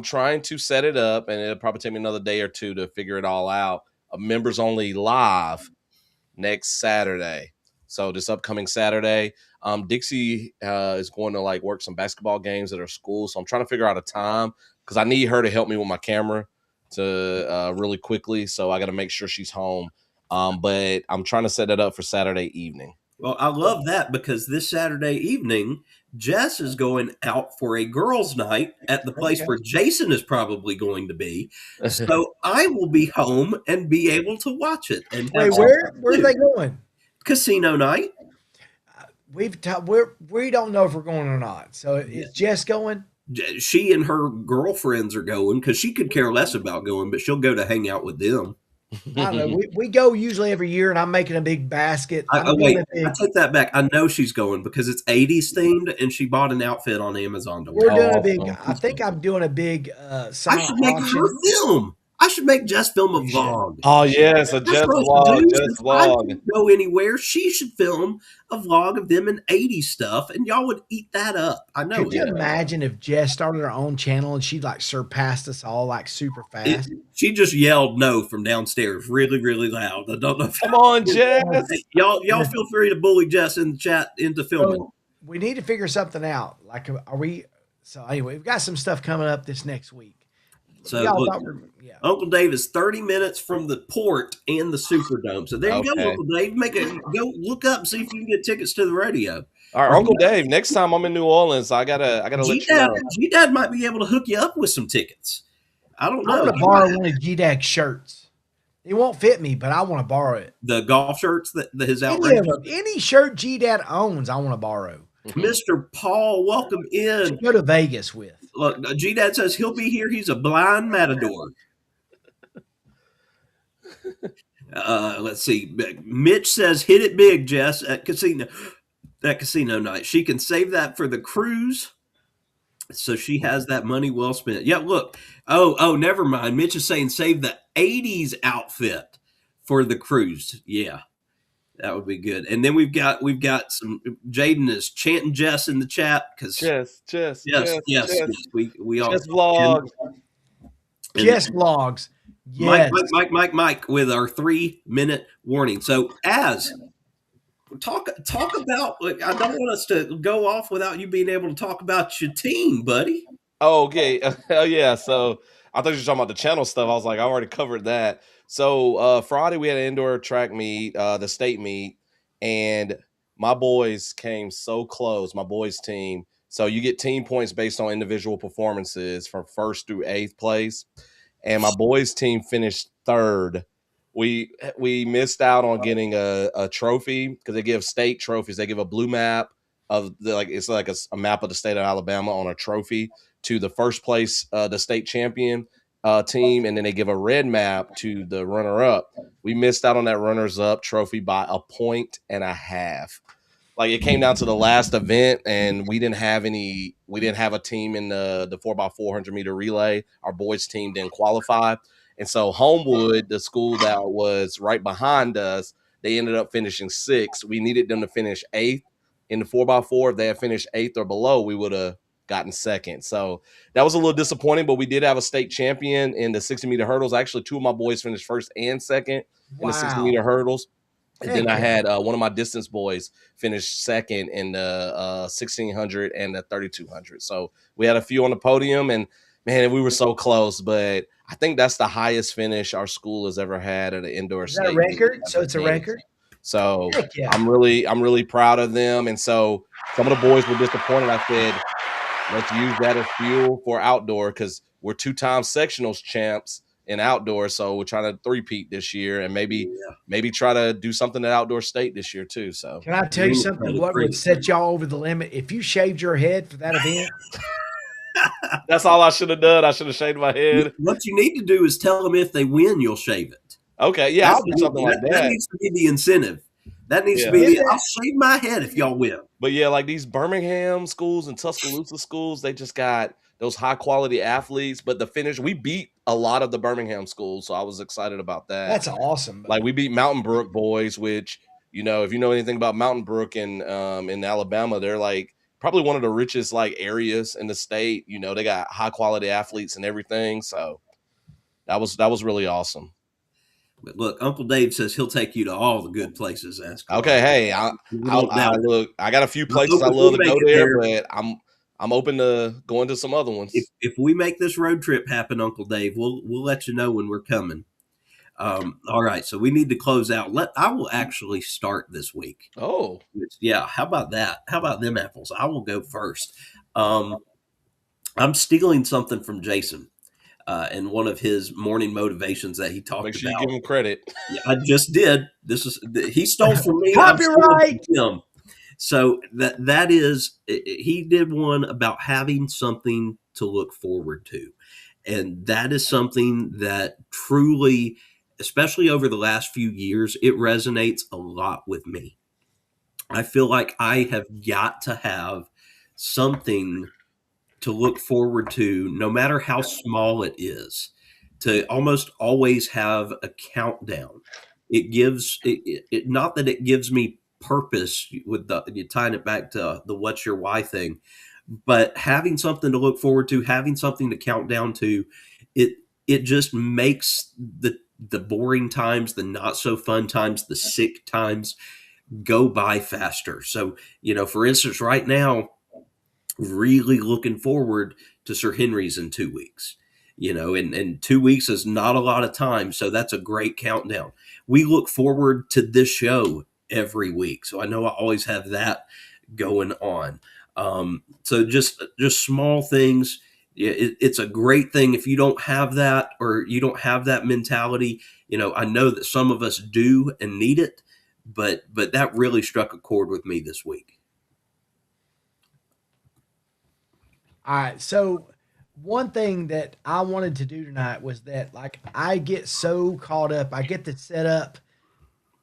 trying to set it up, and it'll probably take me another day or two to figure it all out. A members only live next Saturday. So this upcoming Saturday, Dixie is going to work some basketball games at her school. So I'm trying to figure out a time because I need her to help me with my camera to really quickly. So I got to make sure she's home. But I'm trying to set it up for Saturday evening. Well, I love that because this Saturday evening, Jess is going out for a girls' night at the place Okay. where Jason is probably going to be. So I will be home and be able to watch it and have Wait, some where are they going? casino night. We don't know if we're going or not. So is Jess going? She and her girlfriends are going because she could care less about going, but she'll go to hang out with them. I don't know. We go usually every year, and I'm making a big basket. I'm Wait, doing a big. I take that back. I know she's going because it's 80s themed, and she bought an outfit on Amazon to We're wear. doing a big. awesome. I think I'm doing a big I silent should make auction. her film. I should make Jess film a You should. vlog. Oh yes, a That's Jess what I vlog, should do. Jess Since I vlog. didn't go anywhere, she should film a vlog of them in 80s stuff, and y'all would eat that up. I know. Could you it. imagine if Jess started her own channel and she like surpassed us all like super fast? She just yelled no from downstairs really, really loud. I don't know if Come on, Jess. y'all feel free to bully Jess in the chat into filming. So we need to figure something out. Like, are we? So anyway, we've got some stuff coming up this next week. So Y'all look, thought yeah. Uncle Dave is 30 minutes from the port and the Superdome. So there you go, Okay. Uncle Dave. Go look up, see if you can get tickets to the rodeo. All right, Uncle Dave. Next time I'm in New Orleans, I gotta let you know. G-Dad might be able to hook you up with some tickets. I don't I know. want to borrow one of GDAG's shirts. It won't fit me, but I want to borrow it. The golf shirts that his Any outrage. of them, any shirt GDAD owns, I want to borrow. Mr. Paul, welcome in. Go to Vegas with. Look, G-Dad says he'll be here. He's a blind matador. Let's see. Mitch says hit it big, Jess, at casino night. She can save that for the cruise. So she has that money well spent. Yeah, look. Oh, never mind. Mitch is saying save the 80s outfit for the cruise. Yeah. That would be good. And then we've got some. Jaden is chanting Jess in the chat because Jess. yes, we all Jess vlog. and Jess vlogs. Yes. Mike with our 3-minute warning. So as talk about, like, I don't want us to go off without you being able to talk about your team, buddy. Oh, okay. Oh yeah. So I thought you were talking about the channel stuff. I was like, I already covered that. So Friday we had an indoor track meet, the state meet, and my boys came so close. My boys team. So you get team points based on individual performances from 1st through 8th place, and my boys team finished 3rd. We missed out on getting a trophy because they give state trophies. They give a blue map of it's like a map of the state of Alabama on a trophy to the 1st place, the state champion team, and then they give a red map to the runner-up. We missed out on that runners-up trophy by 1.5 points. Like, it came down to the last event, and we didn't have a team in the 4x400 meter relay. Our boys team didn't qualify. And so Homewood, the school that was right behind us, they ended up finishing 6th. We needed them to finish 8th in the 4x4. If they had finished 8th or below, we would have gotten 2nd. So that was a little disappointing, but we did have a state champion in the 60 meter hurdles. Actually, 2 of my boys finished 1st and 2nd in the 60 meter hurdles. And then I had one of my distance boys finish 2nd in the 1600 and the 3200. So we had a few on the podium, and man, we were so close. But I think that's the highest finish our school has ever had at an indoor Is that a state record? meet. So it's a record? So Heck yeah. I'm really proud of them. And so some of the boys were disappointed. I said, let's use that as fuel for outdoor because we're 2-time sectionals champs in outdoor. So we're trying to three-peat this year and maybe try to do something at outdoor state this year too. So Can I tell you something? What would set y'all over the limit if you shaved your head for that event? that's all I should have done. I should have shaved my head. What you need to do is tell them if they win, you'll shave it. Okay, yeah, I'll do something like that. That needs to be the incentive. That needs to be, I'll shave my head if y'all win. But yeah, like these Birmingham schools and Tuscaloosa schools, they just got those high quality athletes. But the finish, we beat a lot of the Birmingham schools, so I was excited about that. That's awesome. Like we beat Mountain Brook boys, which, you know, if you know anything about Mountain Brook in Alabama, they're like probably one of the richest like areas in the state. You know, they got high quality athletes and everything. So that was really awesome. But look, Uncle Dave says he'll take you to all the good places. Okay, hey, I'll look. I got a few places I love to go there, but I'm open to going to some other ones. If we make this road trip happen, Uncle Dave, we'll let you know when we're coming. All right, so we need to close out. I will actually start this week. Oh, Yeah, how about that? How about them apples? I will go first. Um, I'm stealing something from Jason and one of his morning motivations that he talked make sure you give about. him credit. Yeah, I just did. He stole from me. I'm stealing Copyright. from him. So that is he did one about having something to look forward to. And that is something that truly, especially over the last few years, it resonates a lot with me. I feel like I have got to have something to look forward to, no matter how small it is, to almost always have a countdown. It gives not that it gives me purpose with the you tying it back to the what's your why thing, but having something to look forward to, having something to count down to, it it just makes the boring times, the not so fun times, the sick times go by faster. So, for instance, right now, really looking forward to Sir Henry's in 2 weeks. And 2 weeks is not a lot of time, so that's a great countdown. We look forward to this show every week, so I know I always have that going on. So just small things. Yeah, it's a great thing if you don't have that or you don't have that mentality. I know that some of us do and need it, but that really struck a chord with me this week. All right. So one thing that I wanted to do tonight was that like I get so caught up, I get the setup.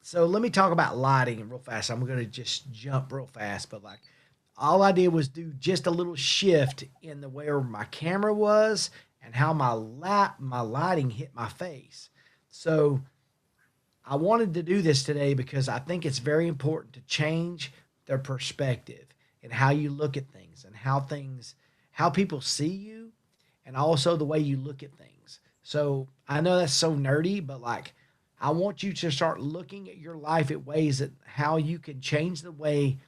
So let me talk about lighting real fast. I'm gonna just jump real fast, but like all I did was do just a little shift in the where my camera was and how my lighting hit my face. So I wanted to do this today because I think it's very important to change their perspective and how you look at things and how people see you and also the way you look at things. So I know that's so nerdy, but like I want you to start looking at your life at ways that how you can change the way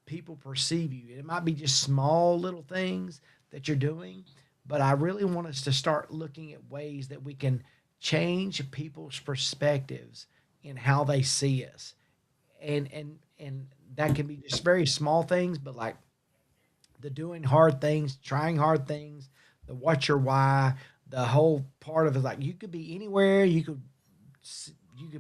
people perceive you. It might be just small little things that you're doing, but I really want us to start looking at ways that we can change people's perspectives in how they see us. And that can be just very small things, but like the doing hard things, trying hard things, the what your why, the whole part of it like you could be anywhere, you could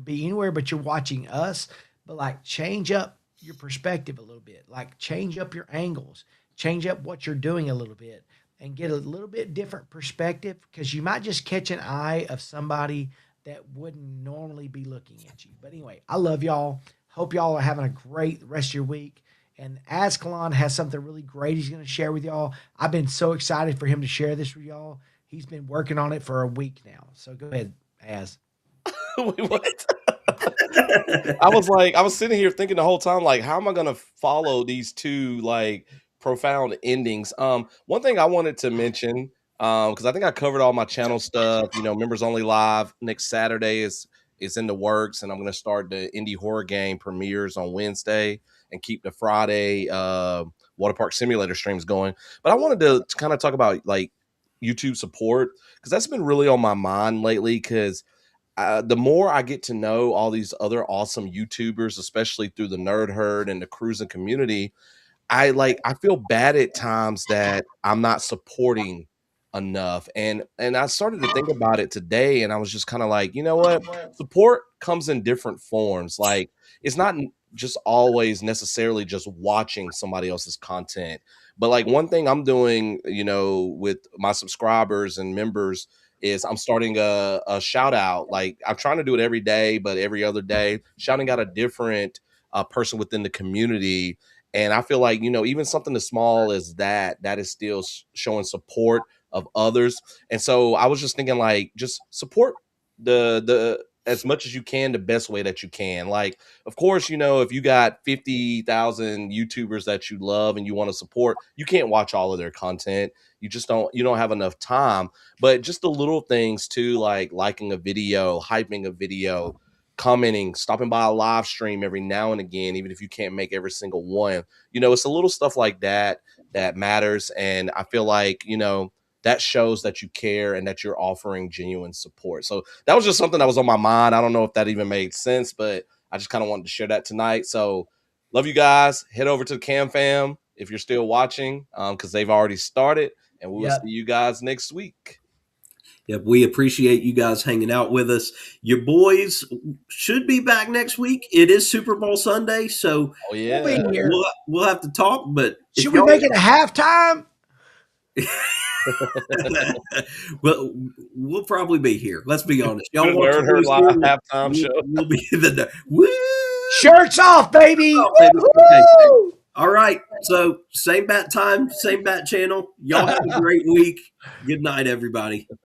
be anywhere but you're watching us, but like change up your perspective a little bit. Like change up your angles, change up what you're doing a little bit and get a little bit different perspective because you might just catch an eye of somebody that wouldn't normally be looking at you. But anyway, I love y'all. Hope y'all are having a great rest of your week. And Ascalon has something really great he's going to share with y'all. I've been so excited for him to share this with y'all. He's been working on it for a week now. So go ahead, Az. Wait, what? I was sitting here thinking the whole time, like, how am I gonna follow these two like profound endings? One thing I wanted to mention, because I think I covered all my channel stuff. Members only live next Saturday is in the works, and I'm gonna start the indie horror game premieres on Wednesday and keep the Friday water park simulator streams going. But I wanted to kind of talk about like YouTube support because that's been really on my mind lately because the more I get to know all these other awesome YouTubers, especially through the Nerd Herd and the cruising community, I feel bad at times that I'm not supporting enough. And I started to think about it today, and I was just kind of like, you know what? Support comes in different forms. Like it's not just always necessarily just watching somebody else's content. But like one thing I'm doing, with my subscribers and members is I'm starting a shout out. Like I'm trying to do it every day, but every other day, shouting out a different person within the community. And I feel like, even something as small as that is still showing support of others. And so I was just thinking like, just support the as much as you can, the best way that you can. Like, of course, if you got 50,000 YouTubers that you love and you want to support, you can't watch all of their content. You don't have enough time, but just the little things too, like liking a video, hyping a video, commenting, stopping by a live stream every now and again, even if you can't make every single one. It's a little stuff like that that matters. And I feel like, that shows that you care and that you're offering genuine support. So that was just something that was on my mind. I don't know if that even made sense, but I just kind of wanted to share that tonight. So love you guys. Head over to the Cam Fam if you're still watching, because they've already started, and we will Yep. see you guys next week. Yep, we appreciate you guys hanging out with us. Your boys should be back next week. It is Super Bowl Sunday, so Oh yeah. We'll be here. we'll have to talk. But if Should we y'all- make it a halftime? well, we'll probably be here. Let's be honest. Y'all The want Nerd to Herd lose Live here? halftime show. We'll be the woo. Shirts off, baby. Oh, baby. Okay. Woo! All right. So same bat time, same bat channel. Y'all have a great week. Good night, everybody.